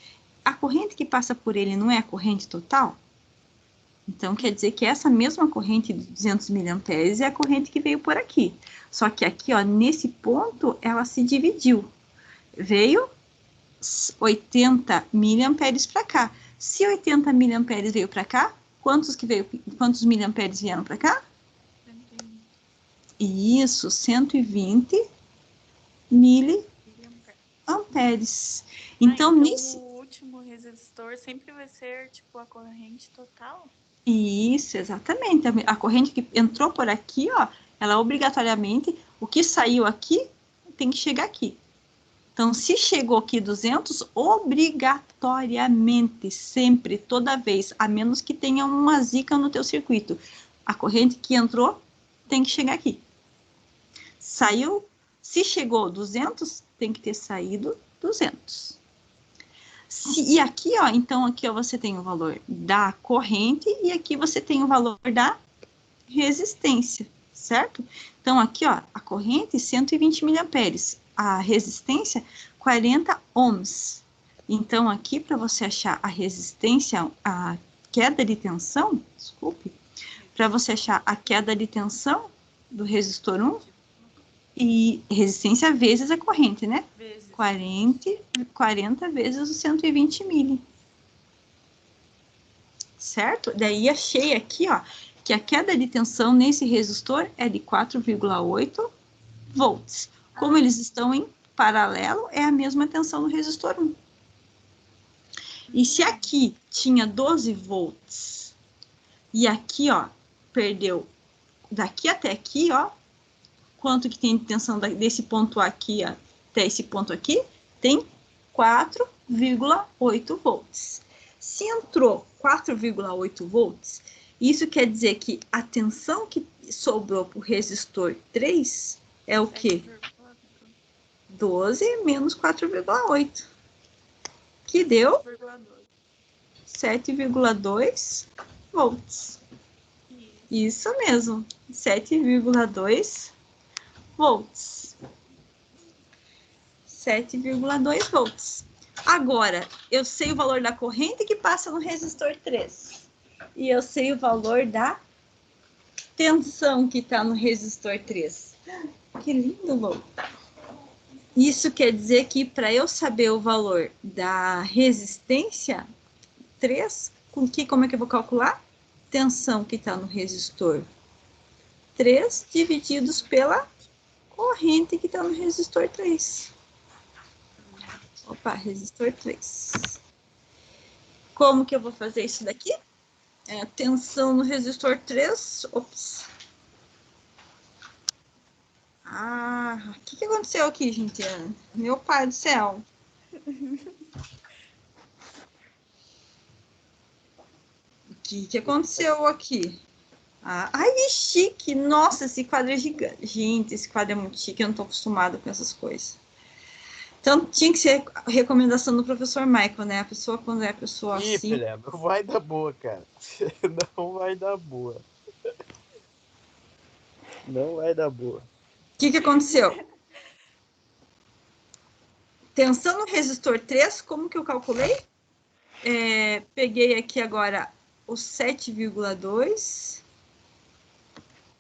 S1: A corrente que passa por ele não é a corrente total? Então, quer dizer que essa mesma corrente de 200 miliamperes é a corrente que veio por aqui. Só que aqui, ó, nesse ponto, ela se dividiu. Veio 80 miliamperes para cá. Se 80 miliamperes veio para cá, quantos miliamperes vieram para cá?
S7: 120.
S1: Isso, 120 miliamperes. Então, nesse...
S7: O último resistor sempre vai ser, tipo, a corrente total?
S1: Isso, exatamente. A corrente que entrou por aqui, ó, Ela obrigatoriamente, o que saiu aqui, tem que chegar aqui. Então, se chegou aqui 200, obrigatoriamente, sempre, toda vez, a menos que tenha uma zica no teu circuito, a corrente que entrou tem que chegar aqui. Saiu, se chegou 200, tem que ter saído 200. E aqui, ó, então aqui ó, você tem o valor da corrente e aqui você tem o valor da resistência, certo? Então, aqui, ó, a corrente 120 miliamperes, a resistência 40 ohms. Então, aqui, para você achar a resistência, a queda de tensão, desculpe, para você achar a queda de tensão do resistor 1, e resistência vezes a corrente, né? 40 vezes os 120 mili. Certo? Daí achei aqui, ó, que a queda de tensão nesse resistor é de 4,8 volts. Como eles estão em paralelo, é a mesma tensão no resistor 1. E se aqui tinha 12 volts, e aqui, ó, perdeu daqui até aqui, ó, quanto que tem de tensão desse ponto aqui até esse ponto aqui? Tem 4,8 volts. Se entrou 4,8 volts, isso quer dizer que a tensão que sobrou para o resistor 3 é o quê? 12 menos 4,8, que deu 7,2 volts. Isso mesmo, 7,2 volts. 7,2 volts. Agora, eu sei o valor da corrente que passa no resistor 3. E eu sei o valor da tensão que está no resistor 3. Que lindo, Lô. Isso quer dizer que para eu saber o valor da resistência 3, como é que eu vou calcular? Tensão que está no resistor 3 divididos pela corrente que está no resistor 3. Opa, resistor 3. Como que eu vou fazer isso daqui? É, tensão no resistor 3. Ops. Ah, o que aconteceu aqui, gente? Meu pai do céu. O que aconteceu aqui? Ai, que chique! Nossa, esse quadro é gigante. Gente, esse quadro é muito chique. Eu não tô acostumada com essas coisas. Então, tinha que ser recomendação do professor Michael, né? A pessoa, quando é a pessoa
S10: Ih,
S1: assim...
S10: filha, não vai dar boa, cara. Não vai dar boa. Não vai dar boa.
S1: O que aconteceu? Tensão no resistor 3, como que eu calculei? Peguei aqui agora os 7,2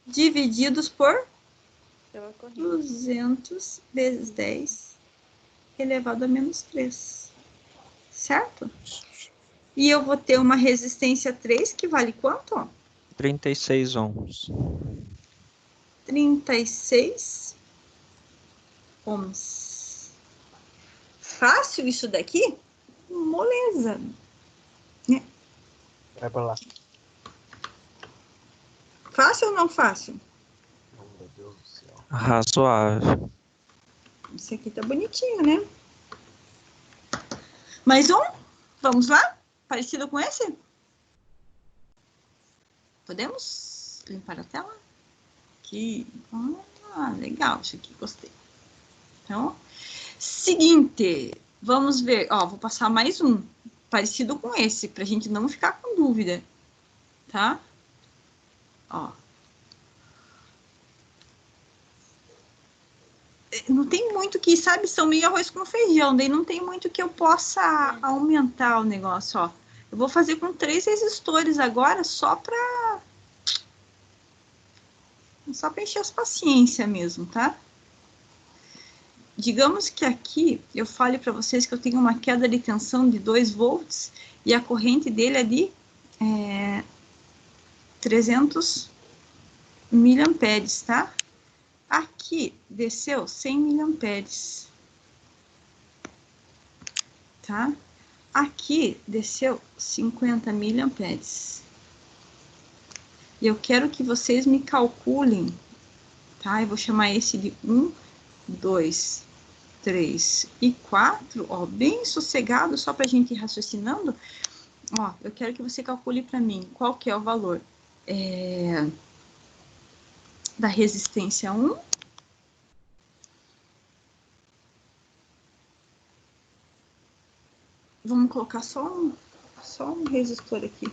S1: divididos por 200 vezes 10 elevado a menos 3. Certo? E eu vou ter uma resistência 3 que vale quanto?
S4: 36 ohms.
S1: 36 ohms. Fácil isso daqui? Moleza.
S10: Vai pra lá.
S1: Fácil ou não fácil?
S10: Oh, meu Deus do céu.
S4: Razoável.
S1: Esse aqui tá bonitinho, né? Mais um? Vamos lá? Parecido com esse? Podemos limpar a tela? Aqui. Legal, isso aqui, gostei. Então, seguinte, vamos ver. Ó, vou passar mais um, parecido com esse, pra gente não ficar com dúvida, tá? Ó. Não tem muito que, sabe, são meio arroz com feijão, daí não tem muito que eu possa aumentar o negócio, ó. Eu vou fazer com 3 resistores agora, só para encher as paciências mesmo, tá? Digamos que aqui eu fale para vocês que eu tenho uma queda de tensão de 2 volts e a corrente dele é de 300 miliamperes, tá? Aqui desceu 100 miliamperes, tá? Aqui desceu 50 miliamperes. E eu quero que vocês me calculem tá? Eu vou chamar esse de 1, 2, 3 e 4, ó, bem sossegado, só para a gente ir raciocinando. Ó, eu quero que você calcule para mim qual que é o valor da resistência 1. Vamos colocar só um resistor aqui.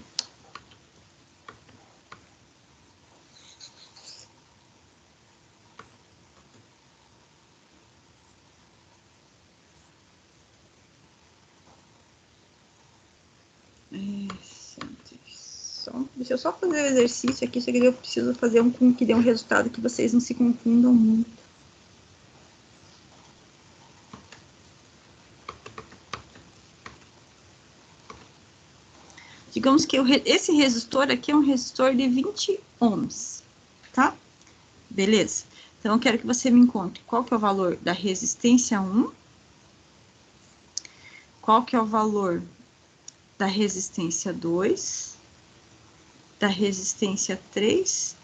S1: Deixa eu só fazer o exercício aqui, só que eu preciso fazer um com que dê um resultado que vocês não se confundam muito. Digamos que esse resistor aqui é um resistor de 20 ohms, tá? Beleza? Então, eu quero que você me encontre qual que é o valor da resistência 1, qual que é o valor da resistência 2, da resistência 3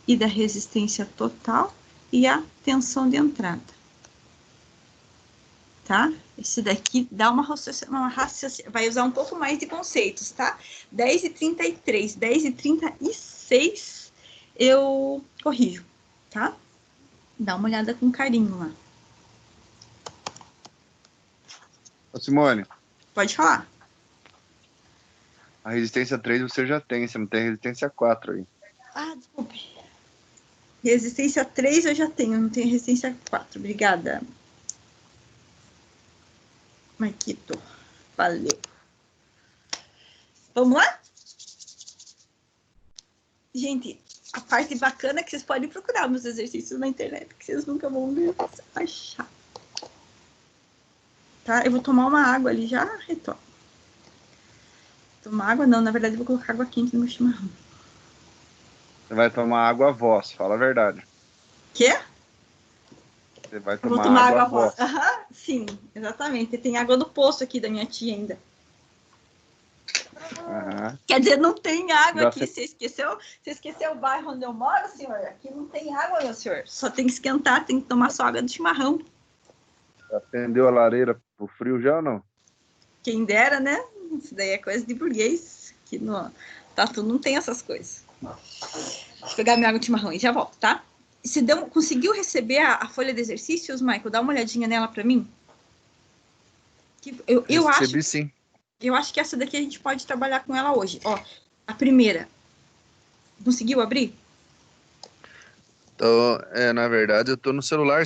S1: e da resistência total e a tensão de entrada. Tá? Esse daqui dá uma raciocínio, vai usar um pouco mais de conceitos, tá? 10h33, 10h36 eu corrijo, tá? Dá uma olhada com carinho lá.
S5: Ô, Simone,
S1: Pode falar.
S5: a resistência 3 você já tem, você não tem a resistência 4 aí.
S1: Ah, desculpe. Resistência 3 eu já tenho, não tenho resistência 4. Obrigada. Marquito. Valeu. Vamos lá? Gente, a parte bacana é que vocês podem procurar meus exercícios na internet, que vocês nunca vão ver achar. Tá? Eu vou tomar uma água ali, já retorno. Tomar água não, na verdade eu vou colocar água quente no meu chimarrão.
S5: Você vai tomar água a voz, fala a verdade.
S1: Quê?
S5: Você vai
S1: Eu vou
S5: tomar
S1: tomar
S5: água a
S1: água
S5: voz.
S1: Aham, sim, exatamente. Tem água do poço aqui da minha tia ainda.
S5: Aham.
S1: Quer dizer, não tem água
S5: Já
S1: aqui.
S5: sei.
S1: Você esqueceu o bairro onde eu moro, senhor? Aqui não tem água, meu senhor. Só tem que esquentar, tem que tomar só água do chimarrão.
S5: Acendeu a lareira pro frio já ou não?
S1: Quem dera, né? Isso daí é coisa de burguês. Aqui no Tatu não tem essas coisas. Deixa eu pegar minha água de chimarrão e já volto, tá? Conseguiu receber a folha de exercícios, Michael? Dá uma olhadinha nela pra mim. Eu acho.
S5: Recebi sim.
S1: Eu acho que essa daqui a gente pode trabalhar com ela hoje. Ó, a primeira. Conseguiu abrir?
S5: Então, na verdade, eu tô no celular.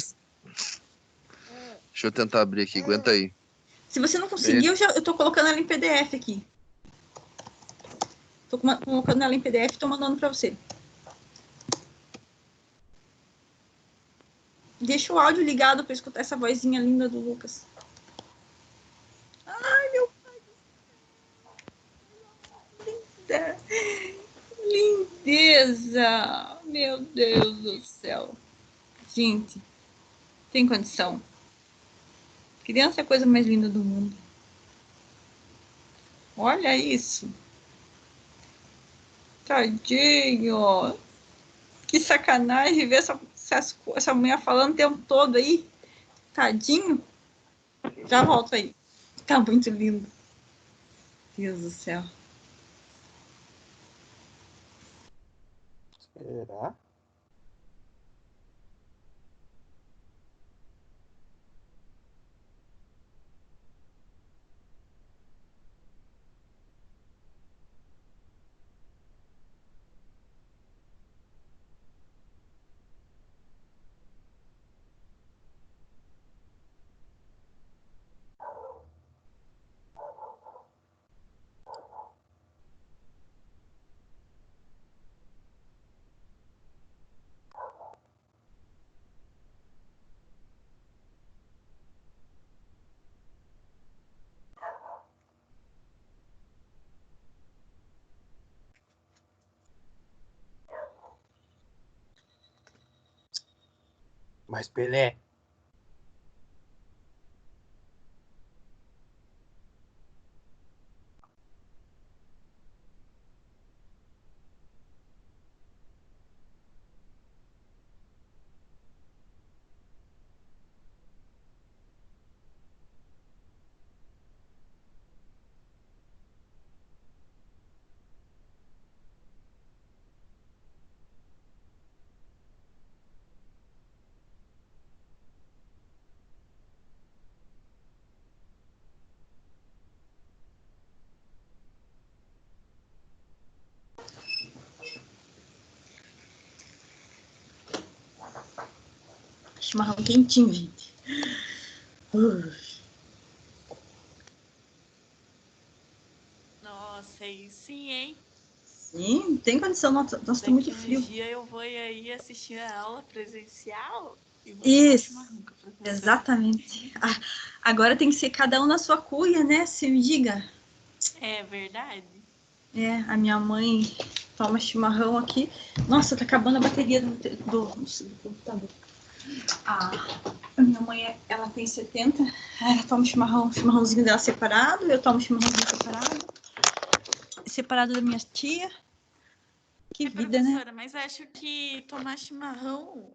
S5: Deixa eu tentar abrir aqui, aguenta aí.
S1: Se você não conseguiu, eu tô colocando ela em PDF aqui. Tô colocando ela em PDF e tô mandando pra você. Deixa o áudio ligado pra escutar essa vozinha linda do Lucas. Ai, meu pai. Linda. Lindeza. Meu Deus do céu. Gente, tem condição. Criança é a coisa mais linda do mundo. Olha isso. Tadinho. Que sacanagem ver essa mulher falando o tempo todo aí. Tadinho. Já volto aí. Tá muito lindo. Deus do céu.
S3: Será? Mas Pelé.
S1: Chimarrão quentinho, gente.
S7: Nossa, aí sim, hein?
S1: Sim, não tem condição, nossa, tá muito frio.
S7: Um dia eu vou aí assistir a aula presencial e vou tomar
S1: Isso,
S7: chimarrão com a professora.
S1: exatamente. Agora tem que ser cada um na sua cuia, né? Se me diga.
S7: É verdade?
S1: É, a minha mãe toma chimarrão aqui. Nossa, tá acabando a bateria do computador. A minha mãe, ela tem 70. Ela toma chimarrãozinho dela separado. Eu tomo chimarrãozinho separado da minha tia. Que vida, né?
S7: Professora, mas acho que tomar chimarrão,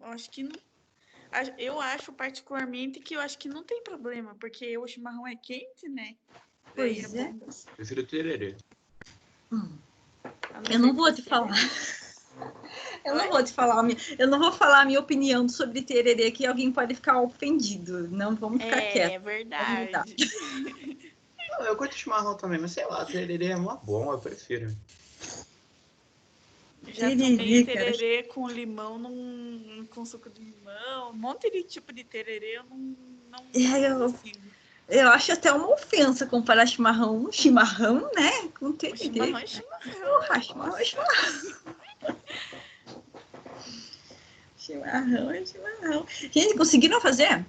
S7: eu acho particularmente que eu acho que não tem problema, porque o chimarrão é quente, né? Daí
S1: Pois é.
S7: bom.
S9: Prefiro tererê.
S1: Eu não vou te falar. Eu não vou te falar, eu não vou falar a minha opinião sobre tererê, que alguém pode ficar ofendido. Não, vamos ficar quietos.
S7: É verdade.
S9: Não, eu curto chimarrão também, mas sei lá, tererê é mó bom, eu prefiro.
S7: Já tomei tererê com limão, com suco de limão, um monte de tipo de tererê, eu não consigo.
S1: Eu acho até uma ofensa comparar chimarrão, né? Com tererê.
S7: Chimarrão é chimarrão.
S1: Chimarrão é chimarrão. Chimarrão é chimarrão. Gente, conseguiram fazer?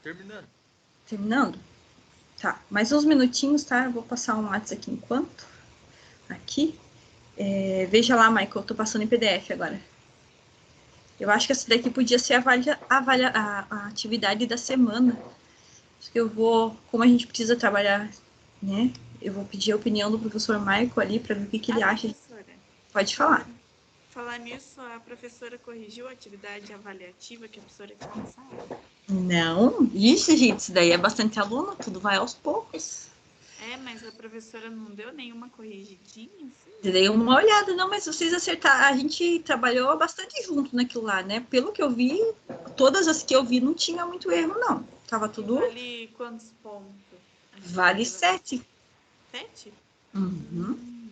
S1: Terminando? Tá, mais uns minutinhos, tá? Eu vou passar um WhatsApp aqui enquanto. Aqui. Veja lá, Michael, eu tô passando em PDF agora. Eu acho que essa daqui podia ser a atividade da semana. Acho que eu vou, como a gente precisa trabalhar, né? Eu vou pedir a opinião do professor Michael ali para ver o que ele acha.
S7: Professora,
S1: Pode falar.
S7: Falar nisso, a professora corrigiu a atividade avaliativa que a professora tinha passado?
S1: Não, isso, gente, isso daí é bastante aluno, tudo vai aos poucos.
S7: Mas a professora não deu nenhuma corrigidinha, assim?
S1: Dei uma olhada, não, mas vocês acertaram. A gente trabalhou bastante junto naquilo lá, né? Pelo que eu vi, todas as que eu vi não tinha muito erro, não. Tava tudo.
S7: Vale quantos pontos?
S1: Vale 7.
S7: 7?
S1: Uhum.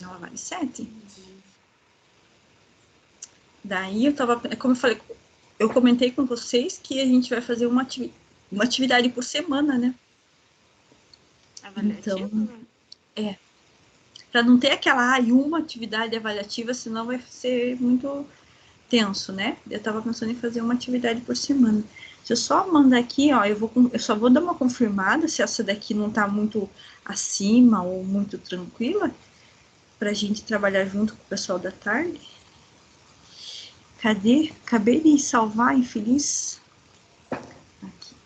S1: Ela vale 7.
S7: Entendi.
S1: Daí eu tava, como eu falei, eu comentei com vocês que a gente vai fazer uma atividade por semana, né?
S7: Avaliativa?
S1: Então, para não ter aquela uma atividade avaliativa, senão vai ser muito tenso, né? Eu tava pensando em fazer uma atividade por semana. Se eu só mandar aqui, ó, eu só vou dar uma confirmada se essa daqui não tá muito acima ou muito tranquila, pra gente trabalhar junto com o pessoal da tarde. Cadê? Acabei de salvar, infeliz. Aqui.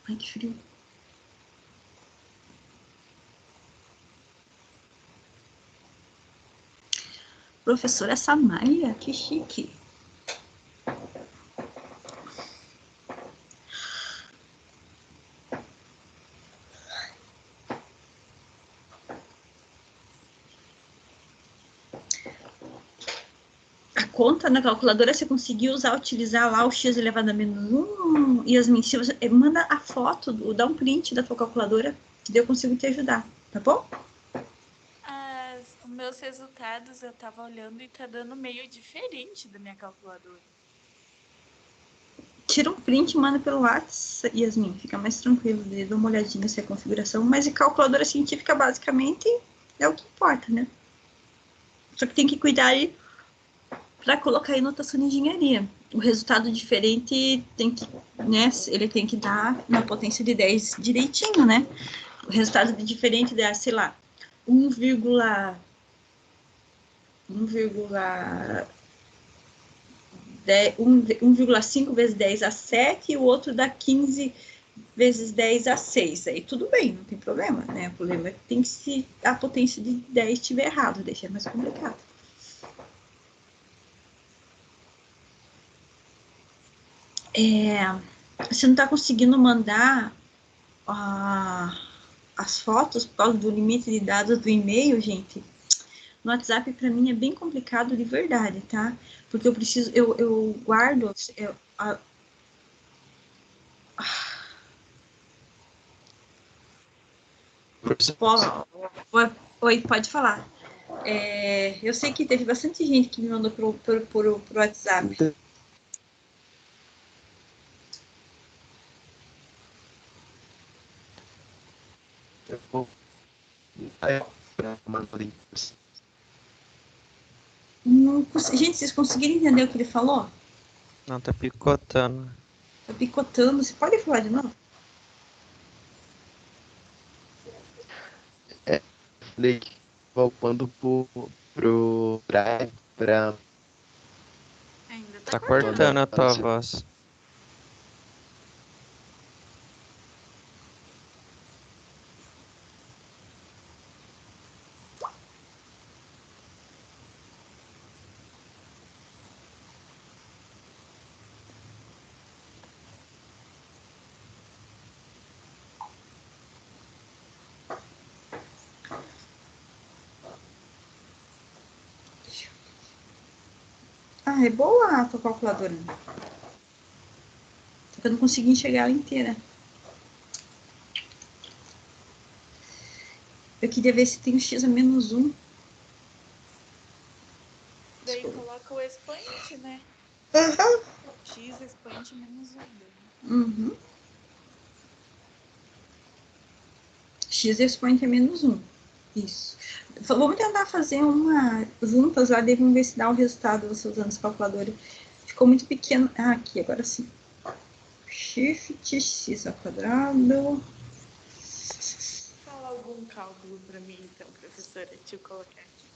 S1: Ai, que frio. Professora Samaia, que chique. A conta na calculadora, você conseguiu utilizar lá o x elevado a menos 1, Yasmin, se você manda a foto, dá um print da tua calculadora, que daí eu consigo te ajudar, tá bom?
S7: Os meus resultados eu tava olhando e tá dando meio diferente da minha calculadora.
S1: Tira um print e manda pelo WhatsApp, Yasmin, fica mais tranquilo, dá uma olhadinha se é configuração, mas a calculadora científica basicamente é o que importa, né? Só que tem que cuidar aí para colocar aí notação de engenharia. O resultado diferente tem que, né, ele tem que dar na potência de 10 direitinho, né? O resultado de diferente dá, sei lá, 1,5 vezes 10 a 7 e o outro dá 15 vezes 10 a 6. Aí tudo bem, não tem problema, né? O problema é que tem que se a potência de 10 estiver errado, deixa mais complicado. Você não está conseguindo mandar as fotos por causa do limite de dados do e-mail, gente. No WhatsApp, para mim, é bem complicado de verdade, tá? Porque eu guardo... Oi, pode falar. Eu sei que teve bastante gente que me mandou pro WhatsApp.
S11: Eu vou...
S1: Gente, vocês conseguiram entender o que ele falou?
S4: Não, tá picotando.
S1: Tá picotando. Você pode falar de novo?
S11: Falei que voltando pro Drive pra...
S7: Ainda
S4: Tá cortando a tua voz.
S1: É boa a tua calculadora. Só que eu não consegui enxergar ela inteira. Eu queria ver se tem um x a menos 1.
S7: Daí coloca o expoente, né? X expoente menos 1.
S1: Uhum. X expoente é menos 1. Isso. Vamos tentar fazer uma juntas lá, daí vamos ver se dá o resultado você usando esse calculador. Ficou muito pequeno. Aqui, agora sim. Shift x ao quadrado.
S7: Fala algum cálculo para mim, então, professora. Deixa eu colocar aqui.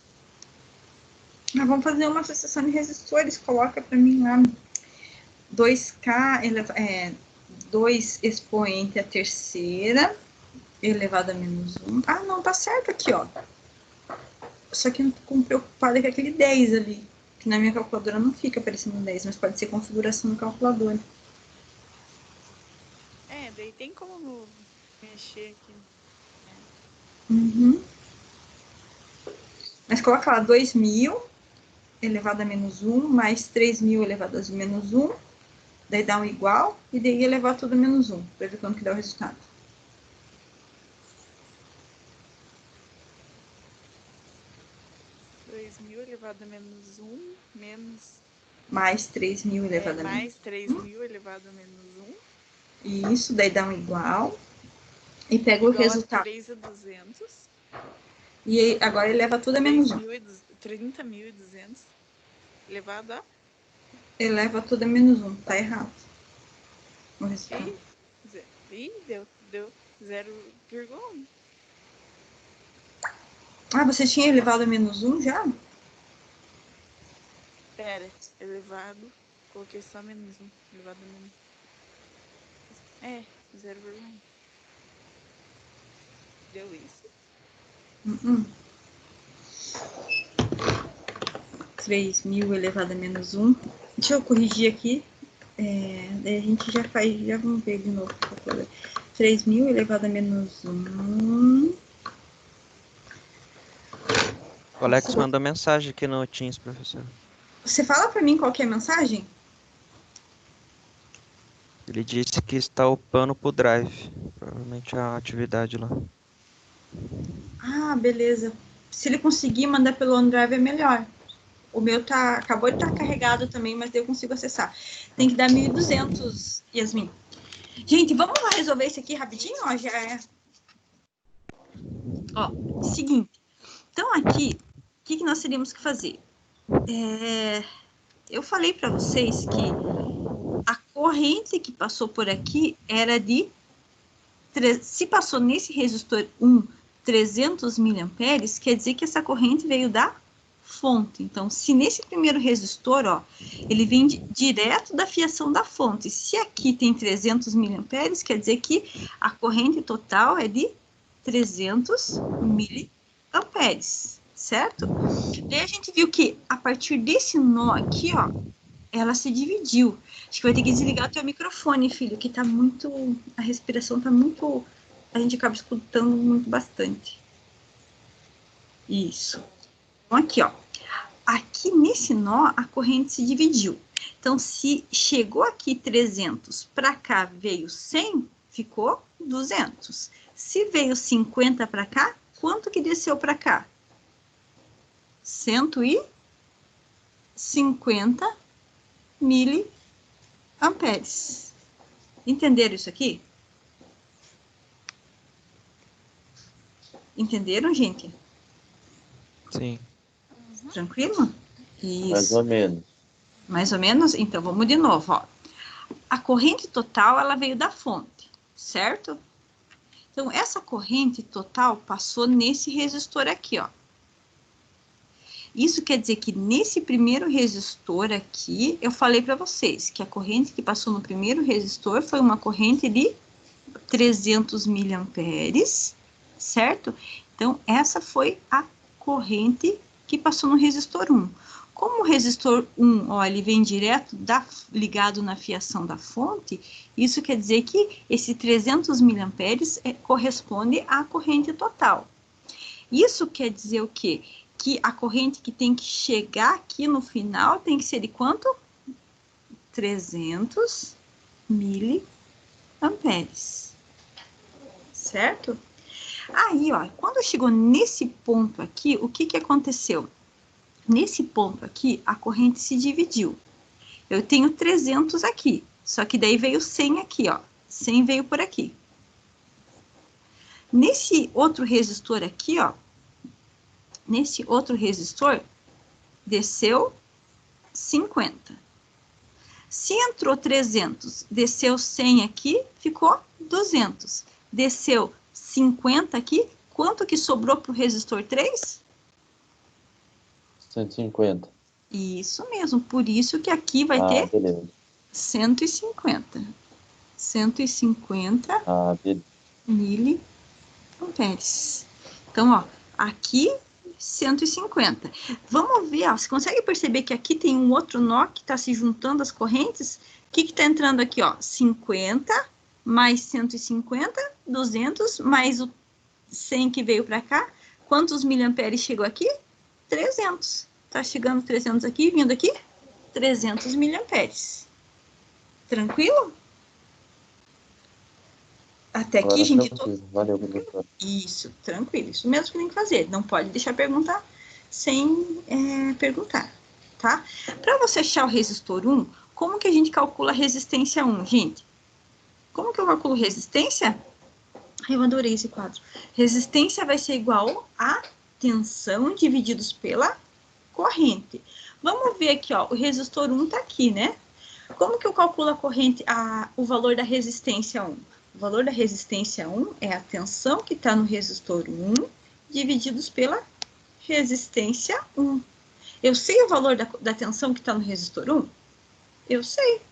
S1: Vamos fazer uma associação de resistores. Coloca para mim lá 2K, 2 expoente a terceira, elevado a menos 1. Não, tá certo aqui, ó. Só que eu fico preocupada com aquele 10 ali, que na minha calculadora não fica aparecendo 10, mas pode ser configuração do calculador.
S7: Daí tem como mexer aqui.
S1: Uhum. Mas coloca lá 2.000 elevado a menos 1, mais 3.000 elevado a menos 1, daí dá um igual, e daí elevar tudo a menos 1, para ver quanto que dá o resultado.
S7: Elevado a menos 1, menos...
S1: Mais 3.000 elevado a menos 1.
S7: Mais 3.000 elevado a menos
S1: 1. Isso, daí dá um igual. E pega o resultado.
S7: 3.200.
S1: E agora eleva tudo a menos 1.
S7: 30.200 elevado a...
S1: Eleva tudo a menos 1, tá errado. O resultado.
S7: Deu 0,1.
S1: Você tinha elevado a menos 1 já?
S7: Pera, elevado, coloquei só menos 1, elevado a menos 0,1. Deu isso?
S1: 3.000 elevado a menos 1. Deixa eu corrigir aqui. Daí a gente já faz, já vamos ver de novo. 3.000 elevado a menos 1.
S4: O Alex mandou mensagem aqui no Teams, professor.
S1: Você fala para mim qual que é a mensagem?
S4: Ele disse que está upando pro Drive. Provavelmente a atividade lá.
S1: Beleza. Se ele conseguir mandar pelo OneDrive é melhor. O meu acabou de estar carregado também, mas eu consigo acessar. Tem que dar 1.200, Yasmin. Gente, vamos lá resolver isso aqui rapidinho, ó. Já é. Seguinte. Então, aqui, o que nós teríamos que fazer? Eu falei para vocês que a corrente que passou por aqui era de... Se passou nesse resistor 300 miliamperes, quer dizer que essa corrente veio da fonte. Então, se nesse primeiro resistor, ele vem direto da fiação da fonte. Se aqui tem 300 miliamperes, quer dizer que a corrente total é de 300 miliamperes, certo? Daí a gente viu que a partir desse nó aqui, ela se dividiu. Acho que vai ter que desligar o teu microfone, filho, que tá muito... A respiração tá muito a gente acaba escutando muito bastante. Isso. Então, aqui, ó. Aqui nesse nó, a corrente se dividiu. Então, se chegou aqui 300, para cá veio 100, ficou 200. Se veio 50 para cá, quanto que desceu para cá? 150 miliamperes. Entenderam isso aqui? Entenderam, gente?
S4: Sim.
S1: Tranquilo? Isso.
S3: Mais ou menos.
S1: Mais ou menos? Então, vamos de novo, ó. A corrente total, ela veio da fonte, certo? Então, essa corrente total passou nesse resistor aqui, ó. Isso quer dizer que nesse primeiro resistor aqui, eu falei para vocês que a corrente que passou no primeiro resistor foi uma corrente de 300 miliamperes, certo? Então, essa foi a corrente que passou no resistor 1. Como o resistor 1, ó, ele vem direto ligado na fiação da fonte, isso quer dizer que esse 300 miliamperes corresponde à corrente total. Isso quer dizer o quê? Que a corrente que tem que chegar aqui no final tem que ser de quanto? 300 miliamperes. Certo? Aí, ó, quando chegou nesse ponto aqui, o que que aconteceu? Nesse ponto aqui, a corrente se dividiu. Eu tenho 300 aqui, só que daí veio 100 aqui, ó. 100 veio por aqui. Nesse outro resistor aqui, ó, nesse outro resistor, desceu 50. Se entrou 300, desceu 100 aqui, ficou 200. Desceu 50 aqui, quanto que sobrou para o resistor 3?
S3: 150.
S1: Isso mesmo, por isso que aqui vai ter
S3: beleza.
S1: 150. 150 miliamperes. Então, ó, aqui 150. Vamos ver, ó, você consegue perceber que aqui tem um outro nó que está se juntando as correntes? O que está entrando aqui, ó? 50 mais 150, 200, mais o 100 que veio para cá. Quantos miliamperes chegou aqui? 300. Tá chegando 300 aqui, vindo aqui, 300 miliamperes. Tranquilo? Até aqui,
S3: Agora
S1: gente.
S3: Valeu, professor.
S1: Isso, tranquilo. Isso mesmo que tem que fazer. Não pode deixar perguntar sem perguntar, tá? Para você achar o resistor 1, como que a gente calcula a resistência 1, gente? Como que eu calculo resistência? Eu adorei esse quadro. Resistência vai ser igual a tensão divididos pela corrente. Vamos ver aqui, ó, o resistor 1 tá aqui, né? Como que eu calculo a corrente, o valor da resistência 1? O valor da resistência 1 é a tensão que está no resistor 1 divididos pela resistência 1. Eu sei o valor da tensão que está no resistor 1? Eu sei,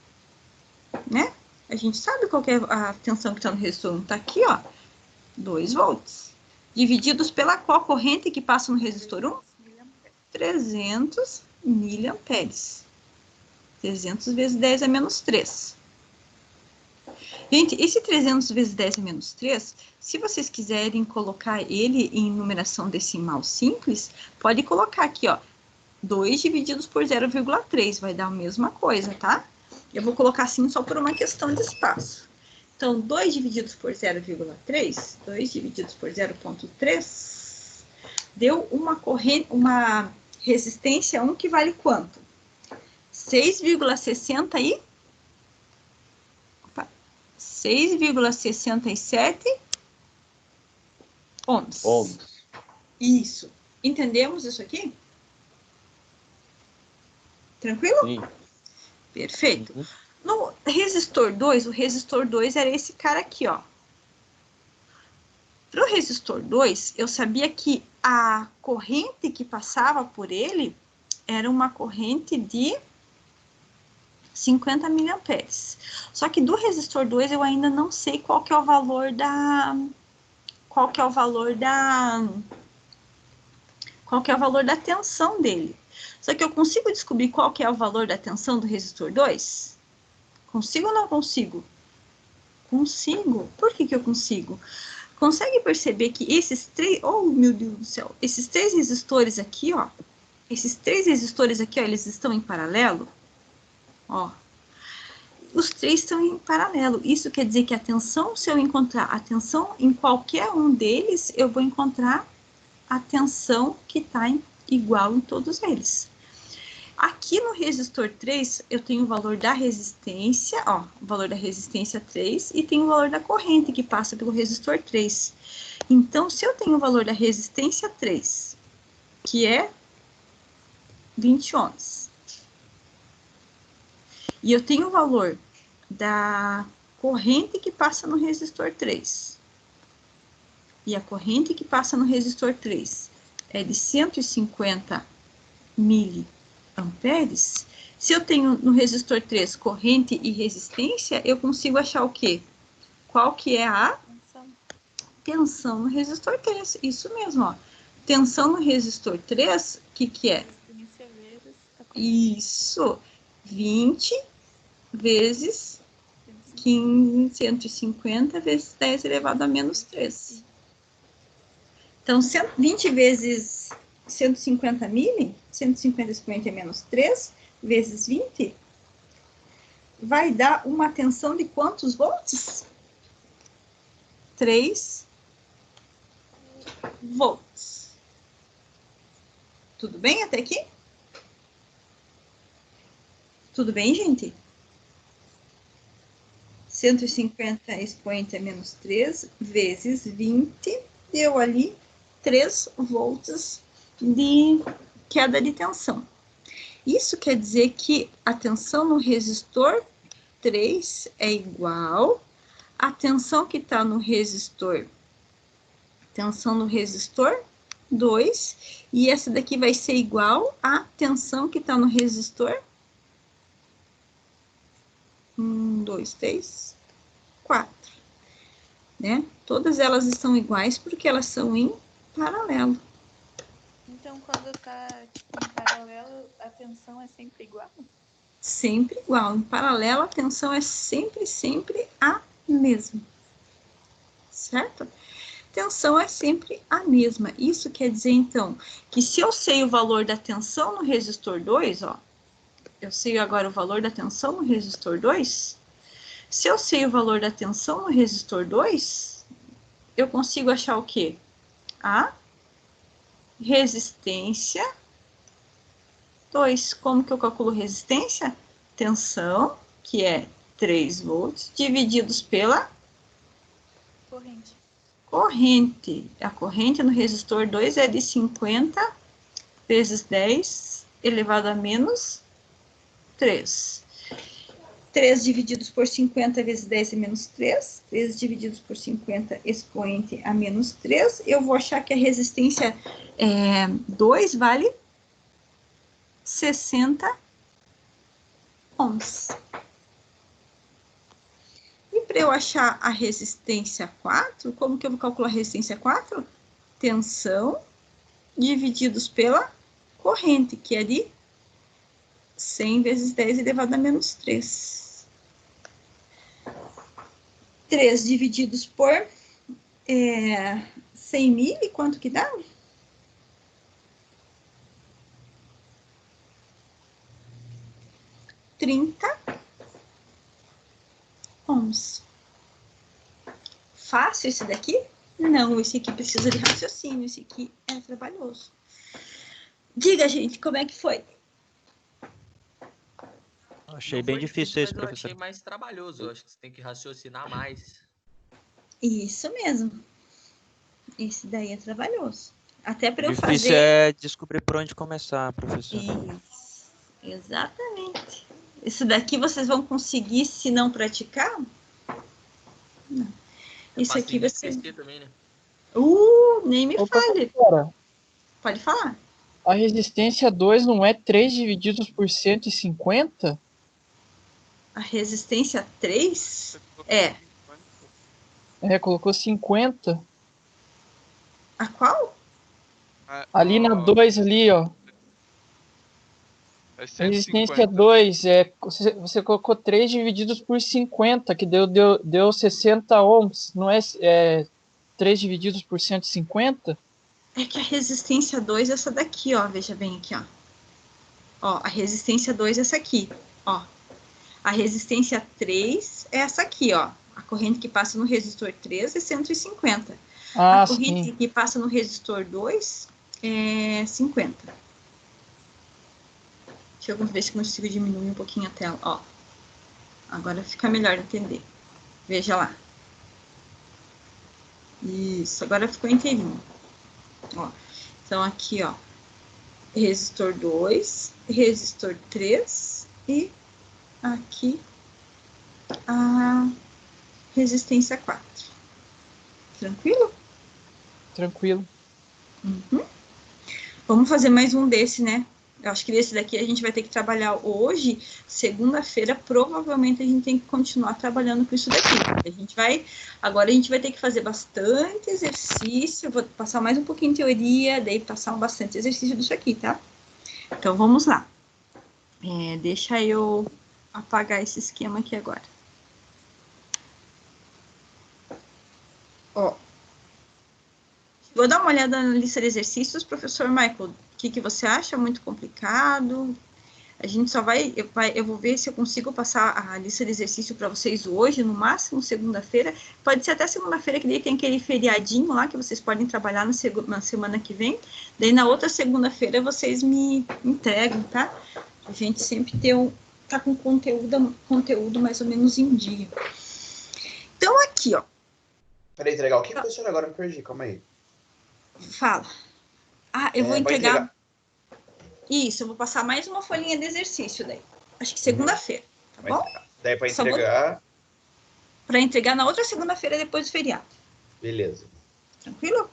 S1: né? A gente sabe qual que é a tensão que está no resistor 1. Está aqui, ó, 2 volts. Divididos pela qual corrente que passa no resistor 1? 300 miliamperes. 300 vezes 10 a menos 3. Gente, esse 300 vezes 10 a menos 3, se vocês quiserem colocar ele em numeração decimal simples, pode colocar aqui, ó, 2 divididos por 0,3, vai dar a mesma coisa, tá? Eu vou colocar assim só por uma questão de espaço. Então, 2 divididos por 0,3, 2 divididos por 0,3, deu uma resistência 1 que vale quanto? 6,67 ohms. Isso. Entendemos isso aqui? Tranquilo?
S3: Sim.
S1: Perfeito. No resistor 2, o resistor 2 era esse cara aqui, ó. Para o resistor 2, eu sabia que a corrente que passava por ele era uma corrente de 50 miliamperes. Só que do resistor 2 eu ainda não sei qual que é o valor da tensão dele. Só que eu consigo descobrir qual que é o valor da tensão do resistor 2? Consigo ou não consigo? Consigo. Por que que eu consigo? Consegue perceber que esses três... Oh, meu Deus do céu! Esses três resistores aqui, ó. Esses três resistores aqui, ó, eles estão em paralelo. Ó. Os três estão em paralelo. Isso quer dizer que a tensão, se eu encontrar a tensão em qualquer um deles, eu vou encontrar a tensão que está igual em todos eles. Aqui no resistor 3, eu tenho o valor da resistência, ó, o valor da resistência 3, e tenho o valor da corrente que passa pelo resistor 3. Então, se eu tenho o valor da resistência 3, que é 20 ohms, e eu tenho o valor da corrente que passa no resistor 3, e a corrente que passa no resistor 3 é de 150 miliamperes, se eu tenho no resistor 3 corrente e resistência, eu consigo achar o quê? Qual que é a tensão no resistor 3? Isso mesmo, ó. Tensão no resistor 3, o que é? Isso, 20 vezes 15, 150 vezes 10 elevado a menos 3. Então, 20 vezes 150 mili, 150 expoente a menos 3, vezes 20, vai dar uma tensão de quantos volts? 3 volts. Tudo bem até aqui? Tudo bem, gente? 150 expoente a menos 3 vezes 20, deu ali 3 volts de queda de tensão. Isso quer dizer que a tensão no resistor 3 é igual à tensão que está no resistor, tensão no resistor 2, e essa daqui vai ser igual à tensão que está no resistor 1, 2, 3, 4, né? Todas elas estão iguais porque elas são em paralelo.
S7: Então, quando está em paralelo, a tensão é sempre igual?
S1: Sempre igual. Em paralelo, a tensão é sempre a mesma. Certo? Tensão é sempre a mesma. Isso quer dizer, então, que se eu sei o valor da tensão no resistor 2, ó, eu sei agora o valor da tensão no resistor 2, se eu sei o valor da tensão no resistor 2, eu consigo achar o quê? A resistência 2. Como que eu calculo resistência? Tensão, que é 3 volts, divididos pela corrente. A corrente no resistor 2 é de 50 vezes 10 elevado a menos 3. 3 divididos por 50 vezes 10 é menos 3. 3 divididos por 50 expoente a menos 3. Eu vou achar que a resistência 2 vale 60 ohms. E para eu achar a resistência 4, como que eu vou calcular a resistência 4? Tensão divididos pela corrente, que é de 100 vezes 10 elevado a menos 3. 3 divididos por 100 mil, quanto que dá? ohms. Fácil esse daqui? Não, esse aqui precisa de raciocínio, esse aqui é trabalhoso. Diga, gente, como é que foi?
S4: Achei bem difícil esse,
S6: mas eu achei
S4: professor.
S6: mais trabalhoso. Eu acho que você tem que raciocinar mais.
S1: Isso mesmo. Esse daí é trabalhoso. Até para eu fazer...
S4: Difícil é descobrir por onde começar, professor.
S1: Isso, exatamente. Isso daqui vocês vão conseguir se não praticar? Não. Isso aqui vai ser...
S6: também, né?
S1: Nem me fale.
S12: Professora,
S1: Pode falar.
S12: a resistência 2 não é 3 divididos por 150?
S1: A resistência 3 é...
S12: Colocou 50.
S1: A qual?
S12: Ali na 2, ali, ó.
S2: É
S12: Resistência 2, você colocou 3 divididos por 50, que deu 60 ohms. Não é 3 divididos por 150?
S1: É que a resistência 2 é essa daqui, ó. Veja bem aqui, ó. Ó, a resistência 2 é essa aqui, ó. A resistência 3 é essa aqui, ó. A corrente que passa no resistor 3 é 150.
S12: Ah,
S1: A corrente
S12: sim.
S1: que passa no resistor 2 é 50. Deixa eu ver se consigo diminuir um pouquinho a tela, ó. Agora fica melhor de entender. Veja lá. Isso, agora ficou inteirinho. Ó. Então, aqui, ó. Resistor 2, resistor 3 e aqui a resistência 4. Tranquilo?
S12: Tranquilo.
S1: Uhum. Vamos fazer mais um desse, né? Eu acho que desse daqui a gente vai ter que trabalhar hoje. Segunda-feira, provavelmente a gente tem que continuar trabalhando com isso daqui. Agora a gente vai ter que fazer bastante exercício. Eu vou passar mais um pouquinho de teoria, daí passar bastante exercício disso aqui, tá? Então, vamos lá. Deixa eu apagar esse esquema aqui agora. Ó. Vou dar uma olhada na lista de exercícios, professor Michael. O que você acha? Muito complicado? A gente só eu vou ver se eu consigo passar a lista de exercício para vocês hoje, no máximo segunda-feira. Pode ser até segunda-feira, que daí tem aquele feriadinho lá, que vocês podem trabalhar na semana que vem. Daí na outra segunda-feira vocês me entregam, tá? A gente sempre tá com conteúdo mais ou menos em dia. Então, aqui, ó.
S9: Peraí, entregar o que, professor? Agora eu perdi, calma aí.
S1: Fala. Eu vou entregar. Isso, eu vou passar mais uma folhinha de exercício daí. Acho que segunda-feira, tá bom?
S9: Daí para entregar.
S1: Para entregar na outra segunda-feira depois do feriado.
S9: Beleza.
S1: Tranquilo?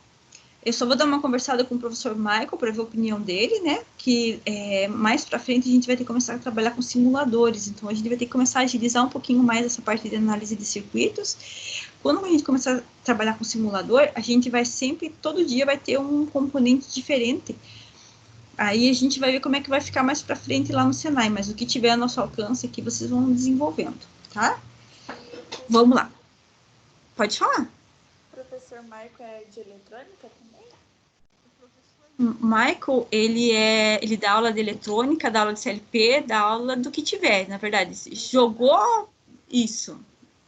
S1: Eu só vou dar uma conversada com o professor Michael para ver a opinião dele, né? Que mais para frente a gente vai ter que começar a trabalhar com simuladores. Então a gente vai ter que começar a agilizar um pouquinho mais essa parte de análise de circuitos. Quando a gente começar a trabalhar com simulador, a gente vai sempre, todo dia vai ter um componente diferente. Aí a gente vai ver como é que vai ficar mais para frente lá no Senai, mas o que tiver a nosso alcance aqui, vocês vão desenvolvendo, tá? Vamos lá. Pode falar.
S7: O professor Michael é de eletrônica também?
S1: Michael, ele dá aula de eletrônica, dá aula de CLP, dá aula do que tiver, na verdade. Jogou isso.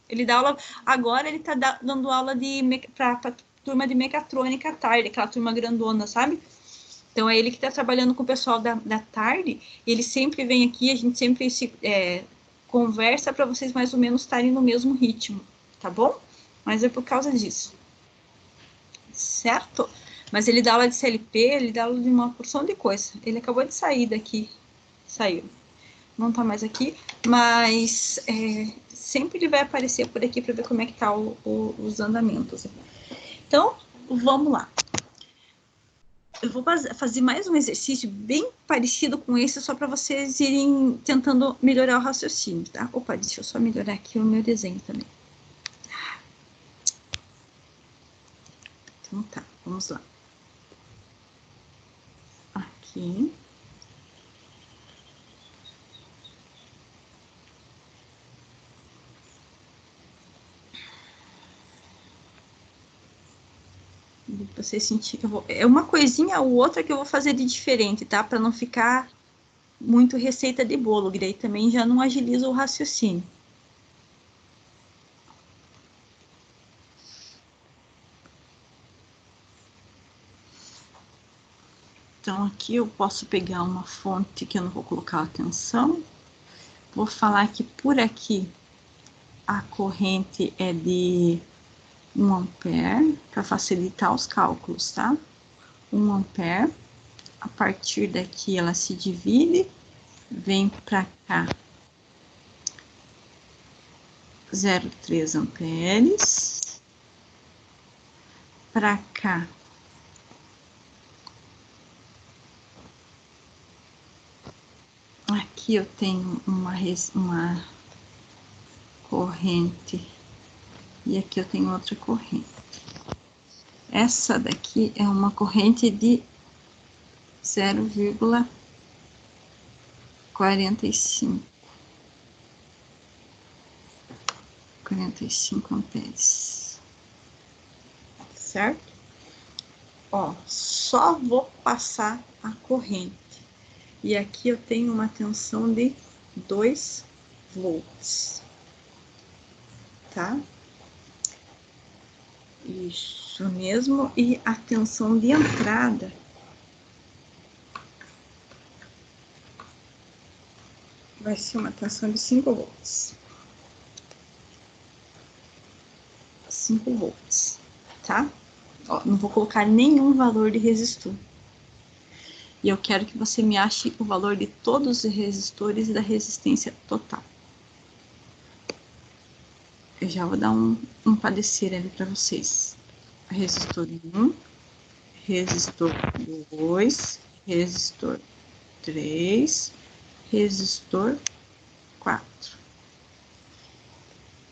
S1: Ele dá aula, agora ele tá dando aula para turma de mecatrônica à tarde, aquela turma grandona, sabe? Então, é ele que está trabalhando com o pessoal da tarde, ele sempre vem aqui, a gente sempre conversa para vocês mais ou menos estarem no mesmo ritmo, tá bom? Mas é por causa disso. Certo? Mas ele dá aula de CLP, ele dá aula de uma porção de coisa. Ele acabou de sair daqui. Saiu. Não tá mais aqui, mas sempre ele vai aparecer por aqui para ver como é que tá os andamentos. Então, vamos lá. Eu vou fazer mais um exercício bem parecido com esse, só para vocês irem tentando melhorar o raciocínio, tá? Opa, deixa eu só melhorar aqui o meu desenho também. Então tá, vamos lá. Aqui. Você sentir, é uma coisinha ou outra que eu vou fazer de diferente, tá? Para não ficar muito receita de bolo, que daí também já não agiliza o raciocínio. Então, aqui eu posso pegar uma fonte que eu não vou colocar atenção. Vou falar que por aqui a corrente é de 1 ampere, para facilitar os cálculos, tá? 1 ampere. A partir daqui ela se divide, vem para cá 0,3 amperes. Para cá aqui eu tenho uma corrente e aqui eu tenho outra corrente. Essa daqui é uma corrente de 0,45 amperes. certo? Ó, só vou passar a corrente. E aqui eu tenho uma tensão de 2 volts, tá? Isso mesmo. E a tensão de entrada vai ser uma tensão de 5 volts. 5 volts, tá? Ó, não vou colocar nenhum valor de resistor. E eu quero que você me ache o valor de todos os resistores da resistência total. Eu já vou dar um padecer ali para vocês. Resistor 1, resistor 2, resistor 3, resistor 4.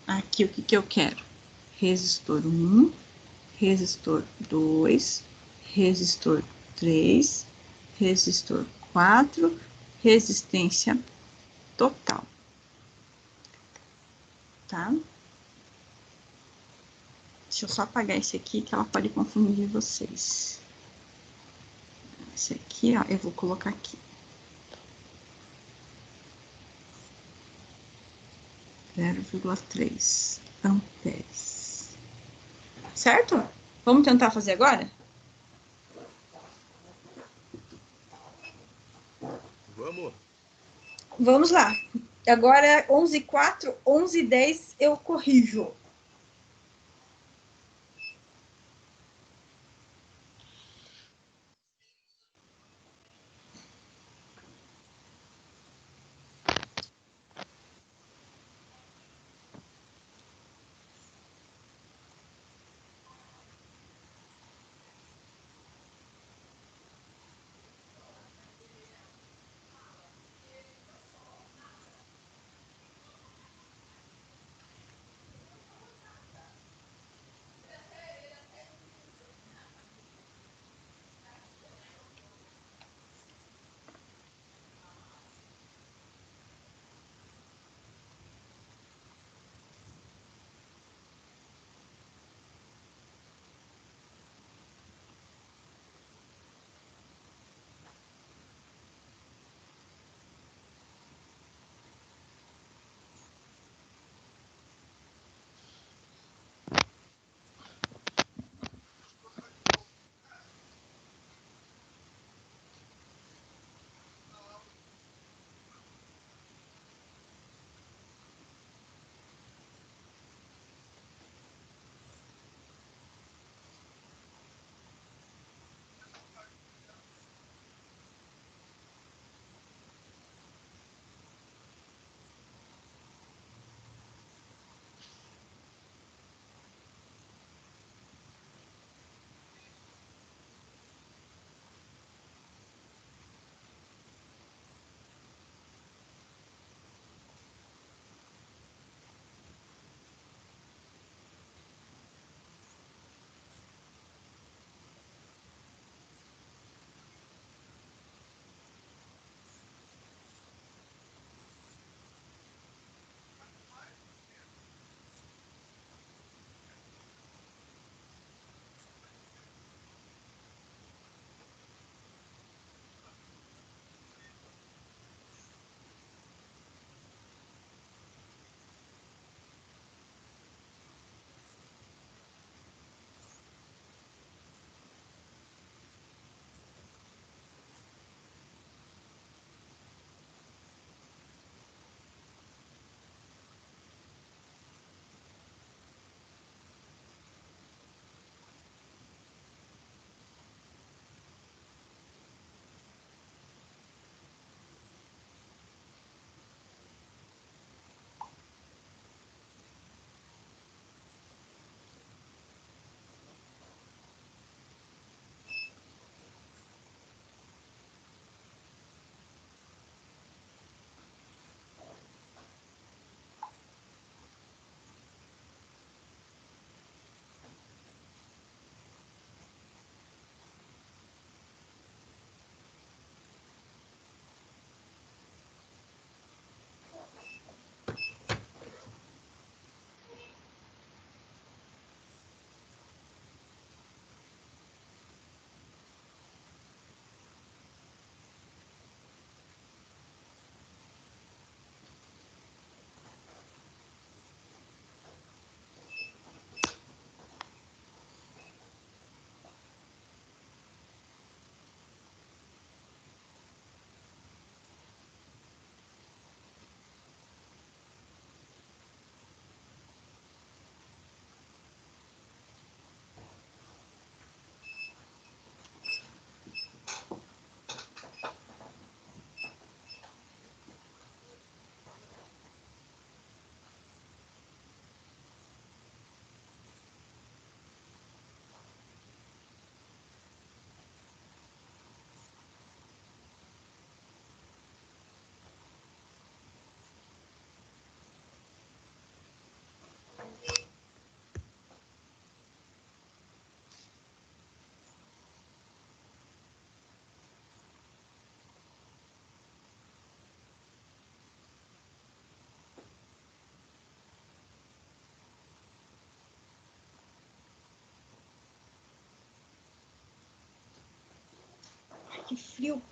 S1: Aqui o que eu quero? Resistor 1, resistor 2, resistor 3, resistor 4, resistência total. Tá? Deixa eu só apagar esse aqui, que ela pode confundir vocês. Esse aqui, ó, eu vou colocar aqui. 0,3 amperes. Certo? Vamos tentar fazer agora?
S6: Vamos.
S1: Vamos lá. Agora, 11h04, 11h10, eu corrijo. Que frio.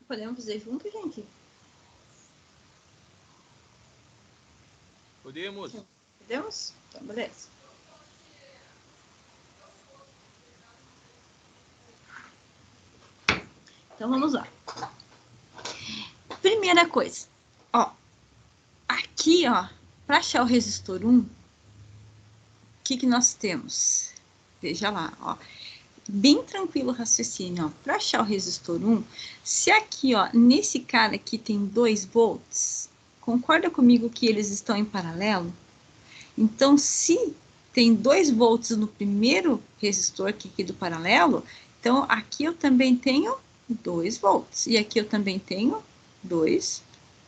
S1: Podemos fazer junto, gente?
S6: Podemos.
S1: Podemos? Então, beleza. Então, vamos lá. Primeira coisa. Ó. Aqui, ó. Para achar o resistor 1, o que nós temos? Veja lá, ó. Bem tranquilo o raciocínio, ó. Para achar o resistor 1, se aqui, ó, nesse cara aqui tem 2 volts, concorda comigo que eles estão em paralelo? Então, se tem 2 volts no primeiro resistor aqui do paralelo, então aqui eu também tenho 2 volts. E aqui eu também tenho 2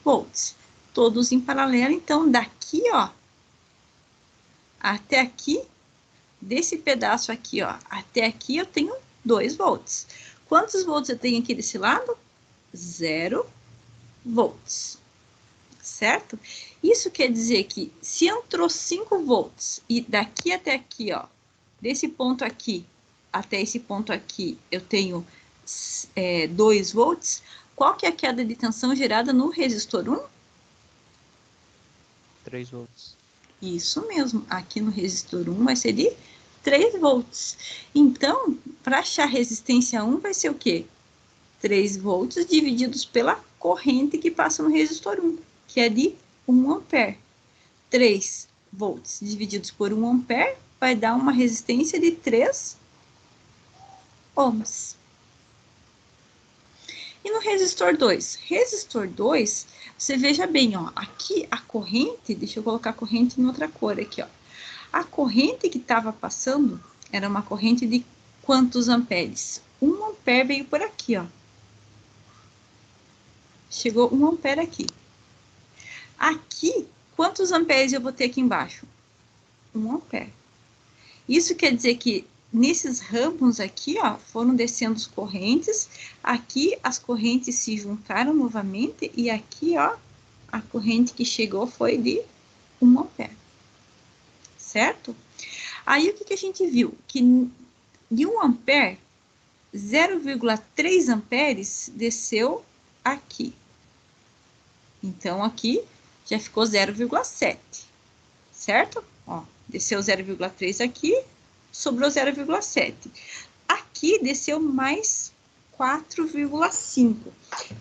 S1: volts. Todos em paralelo, então daqui, ó, até aqui, desse pedaço aqui, ó, até aqui eu tenho 2 volts. Quantos volts eu tenho aqui desse lado? 0 volts. Certo? Isso quer dizer que se entrou 5 volts e daqui até aqui, ó, desse ponto aqui até esse ponto aqui, eu tenho 2 volts, qual que é a queda de tensão gerada no resistor 1?
S4: 3 volts.
S1: Isso mesmo, aqui no resistor 1 vai ser de 3 volts. Então, para achar resistência 1 vai ser o quê? 3 volts divididos pela corrente que passa no resistor 1, que é de 1 ampere. 3 volts divididos por 1 ampere vai dar uma resistência de 3 ohms. E no resistor 2? Resistor 2, você veja bem, ó, aqui a corrente, deixa eu colocar a corrente em outra cor aqui, ó. A corrente que estava passando era uma corrente de quantos amperes? 1 ampere veio por aqui, ó. Chegou 1 ampere aqui. Aqui, quantos amperes eu vou ter aqui embaixo? 1 ampere. Isso quer dizer que nesses ramos aqui, ó, foram descendo as correntes. Aqui as correntes se juntaram novamente e aqui, ó, a corrente que chegou foi de 1 ampere. Certo? Aí o que a gente viu? Que de 1 ampere, 0,3 amperes desceu aqui. Então, aqui já ficou 0,7, certo? Ó, desceu 0,3 aqui, sobrou 0,7. Aqui desceu mais 4,5.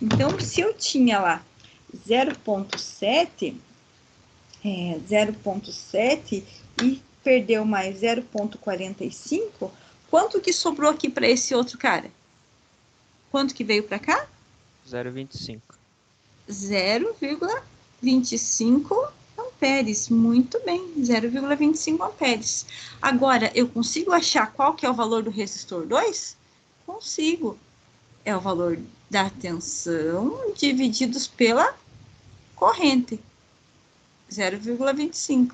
S1: Então, se eu tinha lá 0,7 e perdeu mais 0,45, quanto que sobrou aqui para esse outro cara? Quanto que veio para cá?
S4: 0,25.
S1: 0,25. 0,25 amperes. Muito bem, 0,25 amperes. Agora, eu consigo achar qual que é o valor do resistor 2? Consigo. É o valor da tensão divididos pela corrente. 0,25.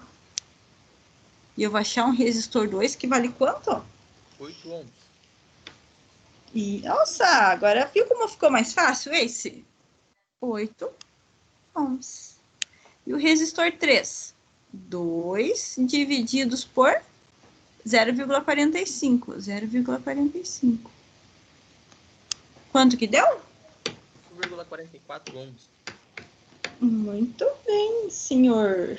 S1: E eu vou achar um resistor 2 que vale quanto?
S6: 8 ohms.
S1: E, nossa, agora viu como ficou mais fácil esse? 8 ohms. E o resistor 3? 2 divididos por 0,45. 0,45. Quanto que deu?
S6: 1,44 ohms.
S1: Muito bem, senhor.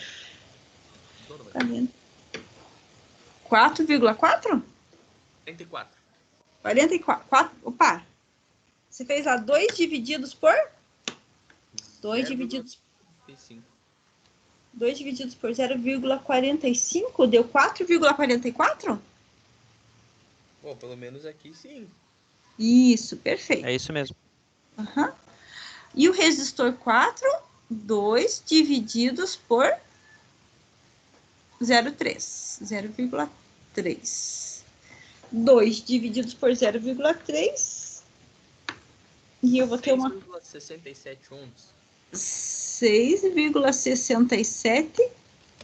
S1: Tá vendo? 4,4?
S6: 44.
S1: 44. Opa! Você fez lá 2 divididos por? 2 divididos
S6: 5.
S1: 2 divididos por 0,45 deu 4,44?
S6: Bom, pelo menos aqui sim.
S1: Isso, perfeito.
S4: É isso mesmo.
S1: Uhum. E o resistor 4, 2 divididos por 0,3. 2 divididos por 0,3. E eu vou ter uma...
S6: 6,67 ohms.
S1: 6,67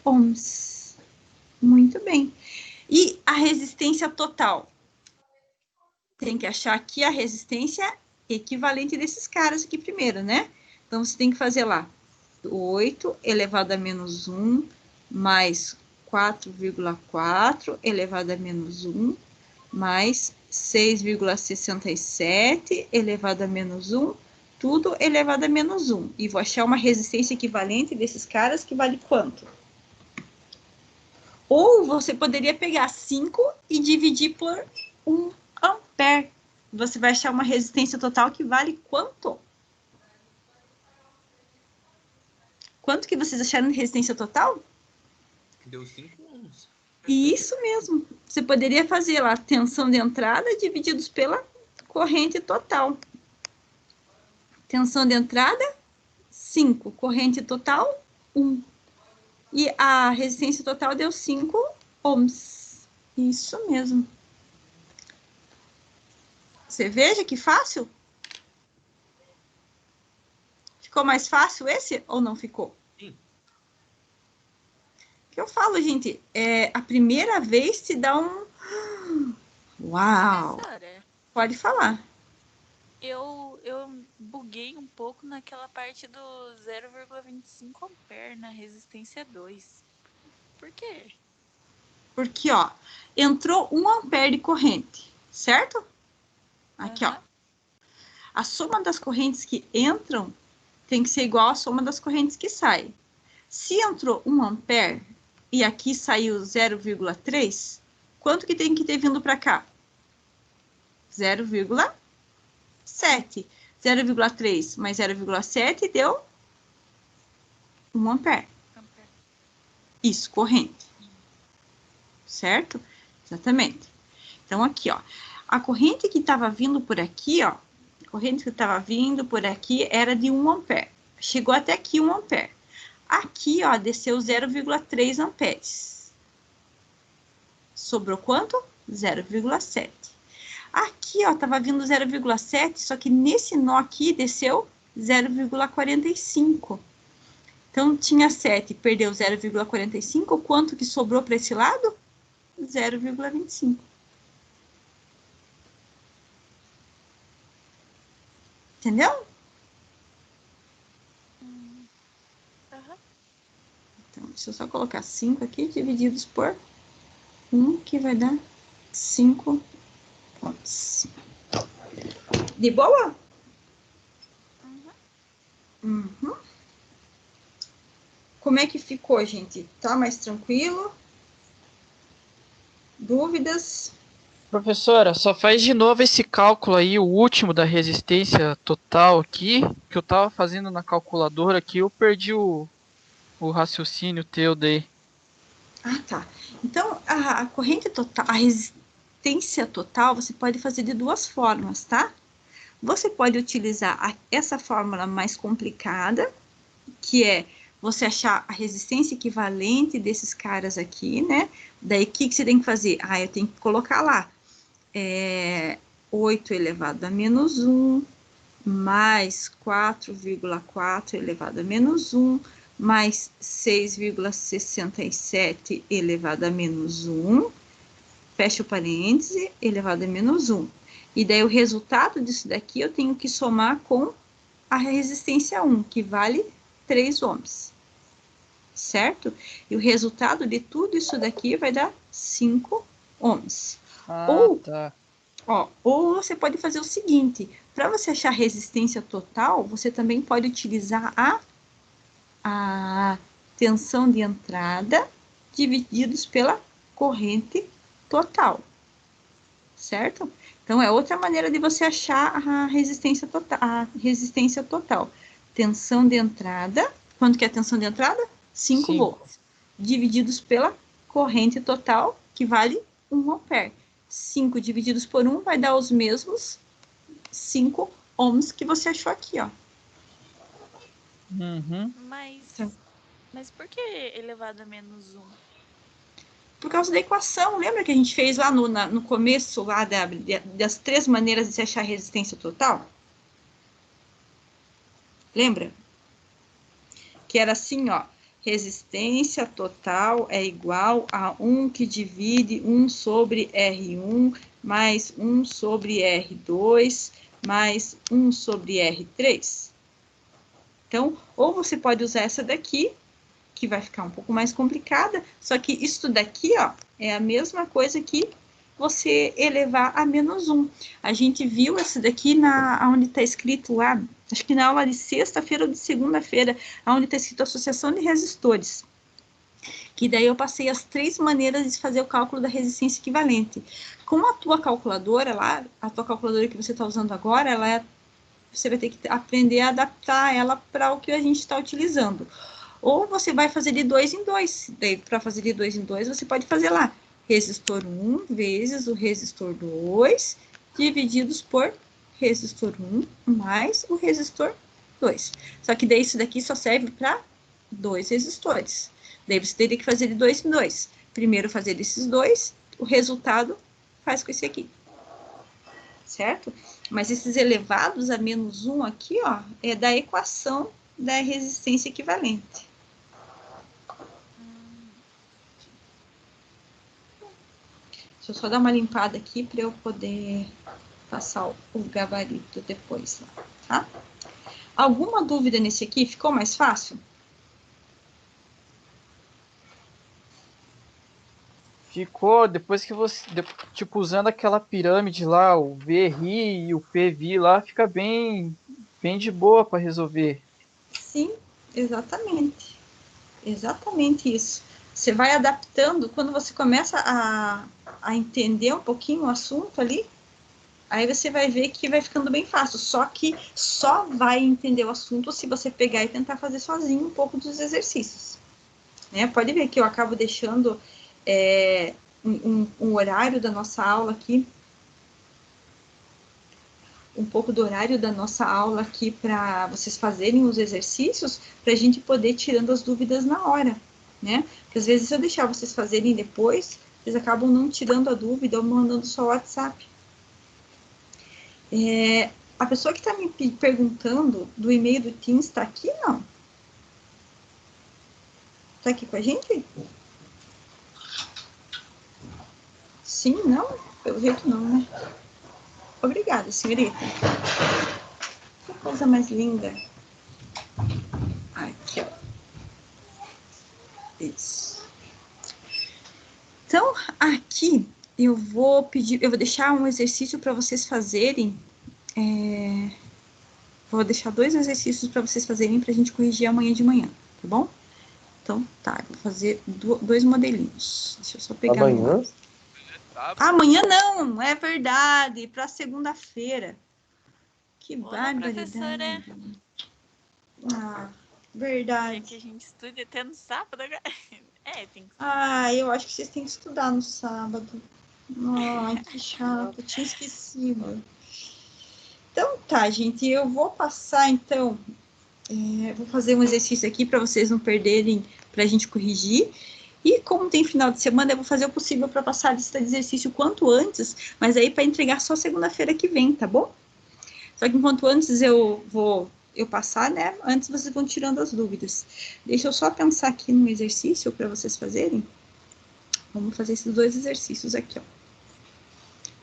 S1: ohms. Muito bem. E a resistência total? Tem que achar aqui a resistência equivalente desses caras aqui primeiro, né? Então, você tem que fazer lá 8 elevado a menos 1 mais 4,4 elevado a menos 1 mais 6,67 elevado a menos 1, tudo elevado a menos 1. E vou achar uma resistência equivalente desses caras que vale quanto? Ou você poderia pegar 5 e dividir por 1 ampere. Você vai achar uma resistência total que vale quanto? Quanto que vocês acharam de resistência total?
S6: Deu 5 ohms.
S1: Isso mesmo. Você poderia fazer lá tensão de entrada divididos pela corrente total. Tensão de entrada, 5. Corrente total, 1. E a resistência total deu 5 ohms. Isso mesmo. Você veja que fácil? Ficou mais fácil esse ou não ficou?
S6: Sim.
S1: O que eu falo, gente, a primeira vez te dá um... Uau!
S7: Professora,
S1: Pode falar.
S7: eu buguei um pouco naquela parte do 0,25 ampere na resistência 2. Por quê?
S1: Porque, ó, entrou 1 ampere de corrente, certo? Aqui, ó. A soma das correntes que entram tem que ser igual à soma das correntes que saem. Se entrou 1 ampere e aqui saiu 0,3, quanto que tem que ter vindo para cá? 0,7. 0,3 mais 0,7 deu 1 ampere. Isso, corrente. Certo? Exatamente. Então, aqui, ó. A corrente que estava vindo por aqui, ó. A corrente que estava vindo por aqui era de 1 ampere. Chegou até aqui 1 ampere. Aqui, ó, desceu 0,3 amperes. Sobrou quanto? 0,7. Aqui, ó, estava vindo 0,7, só que nesse nó aqui desceu 0,45. Então, tinha 7, perdeu 0,45. Quanto que sobrou para esse lado? 0,25. Entendeu? Então, deixa eu só colocar 5 aqui, divididos por 1, que vai dar 5 ohms. De boa? Uhum. Como é que ficou, gente? Tá mais tranquilo? Dúvidas?
S12: Professora, só faz de novo esse cálculo aí, o último da resistência total aqui, que eu tava fazendo na calculadora aqui, eu perdi o raciocínio teu daí.
S1: Ah, tá. Então, a corrente total, a resistência total, você pode fazer de duas formas, tá? Você pode utilizar essa fórmula mais complicada, que é você achar a resistência equivalente desses caras aqui, né? Daí, o que você tem que fazer? Ah, eu tenho que colocar lá. 8 elevado a menos 1, mais 4,4 elevado a menos 1, mais 6,67 elevado a menos 1, fecha o parêntese, elevado a menos 1. E daí, o resultado disso daqui, eu tenho que somar com a resistência 1, que vale 3 ohms, certo? E o resultado de tudo isso daqui vai dar 5 ohms. Ou você pode fazer o seguinte, para você achar a resistência total, você também pode utilizar a tensão de entrada divididos pela corrente total, certo? Então, é outra maneira de você achar a resistência total. Tensão de entrada, quanto que é a tensão de entrada? 5 volts. Divididos pela corrente total, que vale 1 ampere. 5 divididos por 1 vai dar os mesmos 5 ohms que você achou aqui, ó.
S7: Mas por que elevado a menos 1?
S1: Por causa da equação, lembra que a gente fez lá no começo lá das 3 maneiras de se achar a resistência total? Lembra? Que era assim, ó, resistência total é igual a 1 que divide 1 sobre R1 mais 1 sobre R2 mais 1 sobre R3. Então, ou você pode usar essa daqui, que vai ficar um pouco mais complicada, só que isso daqui, ó, é a mesma coisa que você elevar a menos 1. A gente viu essa daqui onde está escrito lá, acho que na aula de sexta-feira ou de segunda-feira, onde está escrito associação de resistores. Que daí eu passei as 3 maneiras de fazer o cálculo da resistência equivalente. Com a tua calculadora lá, a tua calculadora que você está usando agora, você vai ter que aprender a adaptar ela para o que a gente está utilizando. Ou você vai fazer de 2 em 2. Daí, para fazer de 2 em 2, você pode fazer lá resistor 1 vezes o resistor 2, divididos por resistor 1 mais o resistor 2. Só que daí isso daqui só serve para 2 resistores. Daí você teria que fazer de 2 em 2. Primeiro fazer desses 2, o resultado faz com esse aqui. Certo? Mas esses elevados a menos 1 aqui, ó, é da equação da resistência equivalente. Deixa eu só dar uma limpada aqui para eu poder passar o gabarito depois, tá? Alguma dúvida nesse aqui? Ficou mais fácil?
S12: Ficou, depois que você, tipo, usando aquela pirâmide lá, o VRI e o PVI lá, fica bem de boa para resolver.
S1: Sim, exatamente. Exatamente isso. Você vai adaptando, quando você começa a entender um pouquinho o assunto ali, aí você vai ver que vai ficando bem fácil. Só que só vai entender o assunto se você pegar e tentar fazer sozinho um pouco dos exercícios. Né? Pode ver que eu acabo deixando um horário da nossa aula aqui, um pouco do horário da nossa aula aqui para vocês fazerem os exercícios, para a gente poder ir tirando as dúvidas na hora, né? Porque às vezes se eu deixar vocês fazerem depois, vocês acabam não tirando a dúvida ou mandando só o WhatsApp. A pessoa que está me perguntando do e-mail do Teams está aqui, não? Está aqui com a gente? Sim, não? Pelo jeito não, né? Obrigada, senhorita. Que coisa mais linda. Aqui, ó. Isso. Então, aqui eu vou deixar um exercício para vocês fazerem. Vou deixar 2 exercícios para vocês fazerem para a gente corrigir amanhã de manhã, tá bom? Então, tá, eu vou fazer 2 modelinhos. Deixa eu só pegar.
S3: Amanhã?
S1: Amanhã não, é verdade, para segunda-feira. Que barbaridade. Ah, verdade.
S7: É que a gente estuda até no sábado agora. Tem que...
S1: Eu acho que vocês têm que estudar no sábado. Ai, que chato, eu tinha esquecido. Então tá, gente, eu vou passar então Vou fazer um exercício aqui para vocês não perderem, para a gente corrigir. E como tem final de semana, eu vou fazer o possível para passar a lista de exercício quanto antes, mas aí para entregar só segunda-feira que vem, tá bom? Só que enquanto antes eu passar, né? Antes vocês vão tirando as dúvidas. Deixa eu só pensar aqui no exercício para vocês fazerem. Vamos fazer esses 2 exercícios aqui, ó.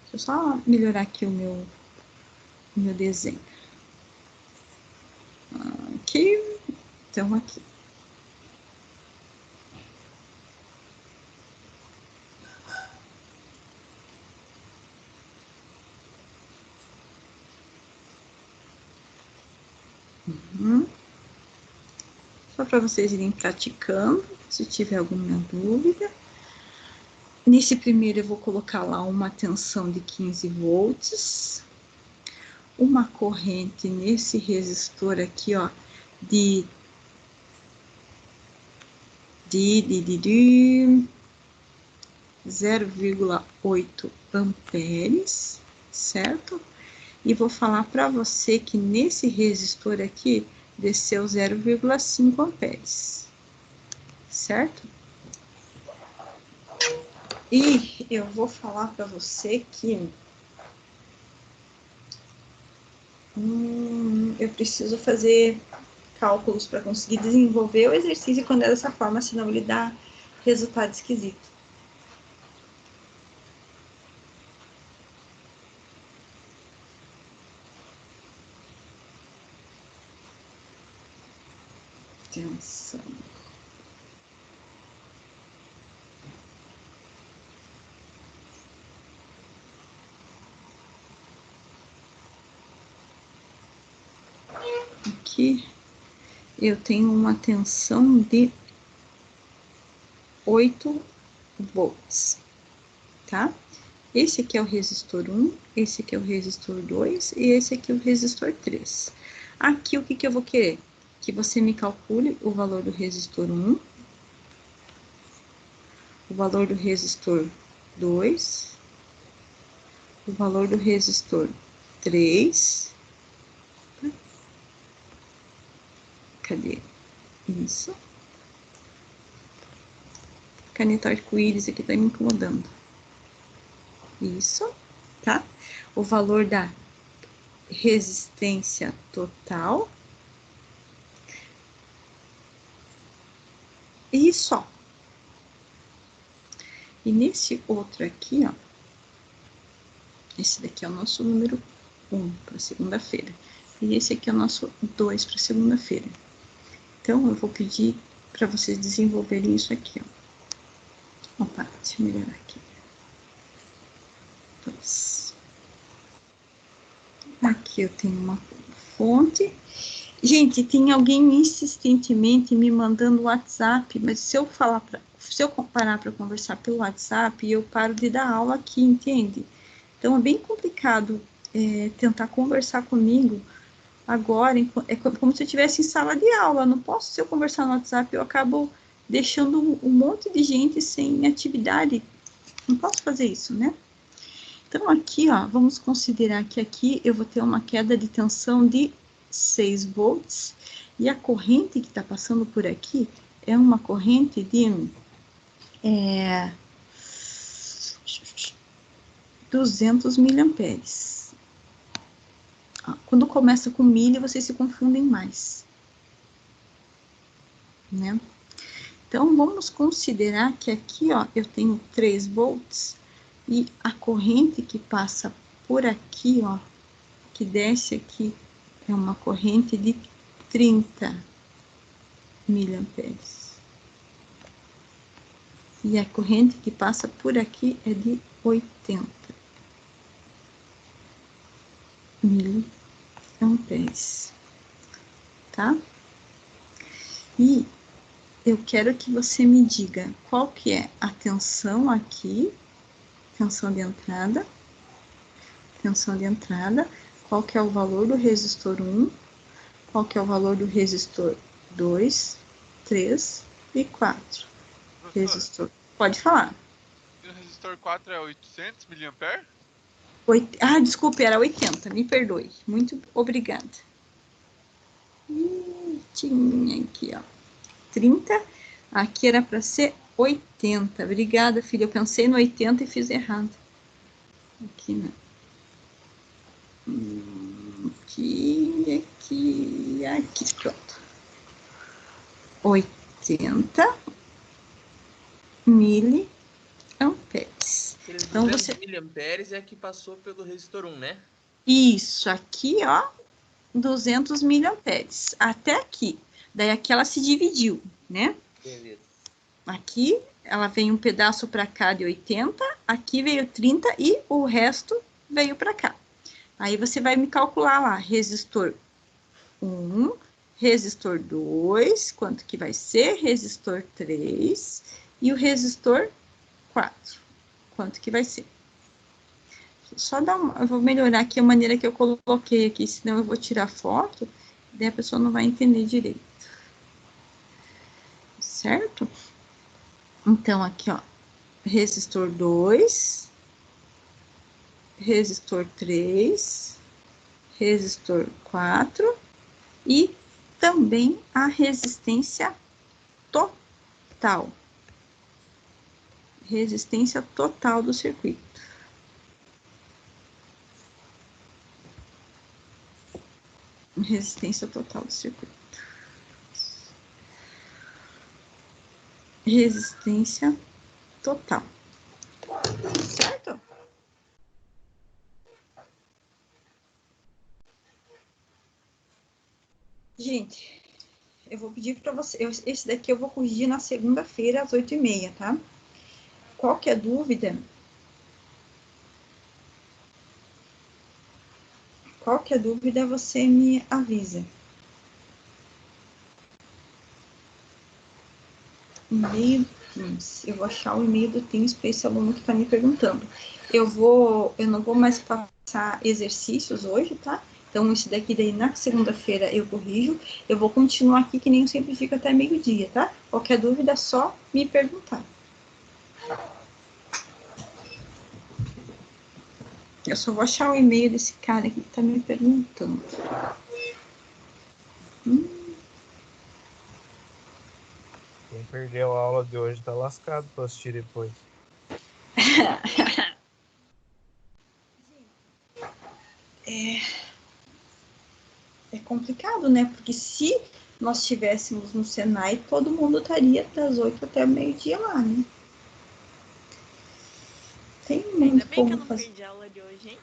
S1: Deixa eu só melhorar aqui o meu desenho. Aqui, então aqui. Só para vocês irem praticando, se tiver alguma dúvida. Nesse primeiro eu vou colocar lá uma tensão de 15 volts. Uma corrente nesse resistor aqui, ó, de 0,8 amperes, certo? E vou falar para você que nesse resistor aqui desceu 0,5 amperes, certo? E eu vou falar para você que eu preciso fazer cálculos para conseguir desenvolver o exercício quando é dessa forma, senão ele dá resultado esquisito. Atenção. Aqui eu tenho uma tensão de 8 volts, tá? Esse aqui é o resistor 1, esse aqui é o resistor 2 e esse aqui é o resistor 3. Aqui o que eu vou querer? Que você me calcule o valor do resistor 1, o valor do resistor 2, o valor do resistor 3. Cadê? Isso. Caneta arco-íris aqui tá me incomodando. Isso, tá? O valor da resistência total. E só. E nesse outro aqui, ó. Esse daqui é o nosso número 1 para segunda-feira. E esse aqui é o nosso 2 para segunda-feira. Então, eu vou pedir para vocês desenvolverem isso aqui, ó. Opa, deixa eu melhorar aqui. 2. Aqui eu tenho uma fonte. Gente, tem alguém insistentemente me mandando WhatsApp, mas se eu parar para conversar pelo WhatsApp, eu paro de dar aula aqui, entende? Então, é bem complicado tentar conversar comigo agora, é como se eu estivesse em sala de aula, não posso, se eu conversar no WhatsApp, eu acabo deixando um monte de gente sem atividade, não posso fazer isso, né? Então, aqui, ó, vamos considerar que aqui eu vou ter uma queda de tensão de 6 volts, e a corrente que está passando por aqui é uma corrente de 200 miliamperes. Quando começa com milha, vocês se confundem mais, né? Então, vamos considerar que aqui, ó, eu tenho 3 volts e a corrente que passa por aqui, ó, que desce aqui, é uma corrente de 30 miliamperes. E a corrente que passa por aqui é de 80 miliamperes, tá? E eu quero que você me diga qual que é a tensão aqui, tensão de entrada, qual que é o valor do resistor 1, qual que é o valor do resistor 2, 3 e 4. Resistor. Pode falar.
S2: E o resistor 4 é 800 mA?
S1: Desculpe, era 80, me perdoe. Muito obrigada. Tinha aqui, ó. 30. Aqui era para ser 80. Obrigada, filha. Eu pensei no 80 e fiz errado. Aqui, né? Aqui, pronto. 80 miliamperes. Então,
S6: 200 miliamperes é a que passou pelo resistor 1, né?
S1: Isso, aqui, ó, 200 miliamperes. Até aqui. Daí aqui ela se dividiu, né?
S6: Beleza.
S1: Aqui ela veio um pedaço para cá de 80, aqui veio 30 e o resto veio para cá. Aí você vai me calcular lá, resistor 1, resistor 2, quanto que vai ser? Resistor 3 e o resistor 4, quanto que vai ser? Só dar uma, eu vou melhorar aqui a maneira que eu coloquei aqui, senão eu vou tirar foto, daí a pessoa não vai entender direito. Certo? Então, aqui, ó, resistor 2, resistor 3, resistor 4 e também a resistência total. Resistência total do circuito. Resistência total do circuito. Resistência total. Certo? Gente, eu vou pedir para você, esse daqui eu vou corrigir na segunda-feira às 8h30, tá? Qualquer dúvida, você me avisa. E-mail do Teams. Eu vou achar o e-mail do Teams para esse aluno que está me perguntando. Eu não vou mais passar exercícios hoje, tá? Então, esse daqui daí na segunda-feira eu corrijo. Eu vou continuar aqui, que nem eu sempre fico até meio-dia, tá? Qualquer dúvida é só me perguntar. Eu só vou achar o e-mail desse cara aqui que tá me perguntando.
S10: Quem perdeu a aula de hoje tá lascado para assistir depois.
S1: É complicado, né? Porque se nós estivéssemos no Senai, todo mundo estaria das 8 até meio-dia lá, né? Tem muito
S7: Ainda bem que eu
S1: como
S7: não
S1: fazer.
S7: perdi a aula de hoje, hein?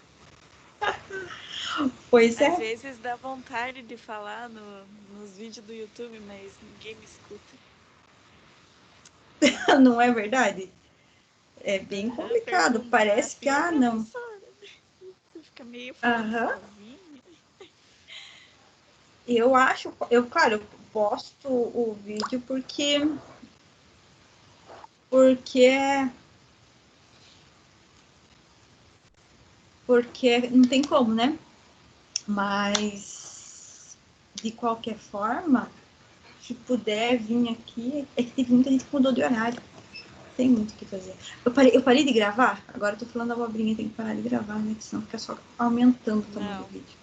S1: Pois é.
S7: Às vezes dá vontade de falar nos vídeos do YouTube, mas ninguém me escuta.
S1: Não é verdade? É bem complicado. Parece que, não.
S7: Você fica meio falando sozinho.
S1: Eu acho, claro, eu posto o vídeo porque não tem como, né? Mas de qualquer forma, se puder vir aqui, é que teve muita gente que mudou de horário. Tem muito o que fazer. Eu parei de gravar, agora eu tô falando abobrinha, tem que parar de gravar, né? Senão fica só aumentando o tamanho do vídeo.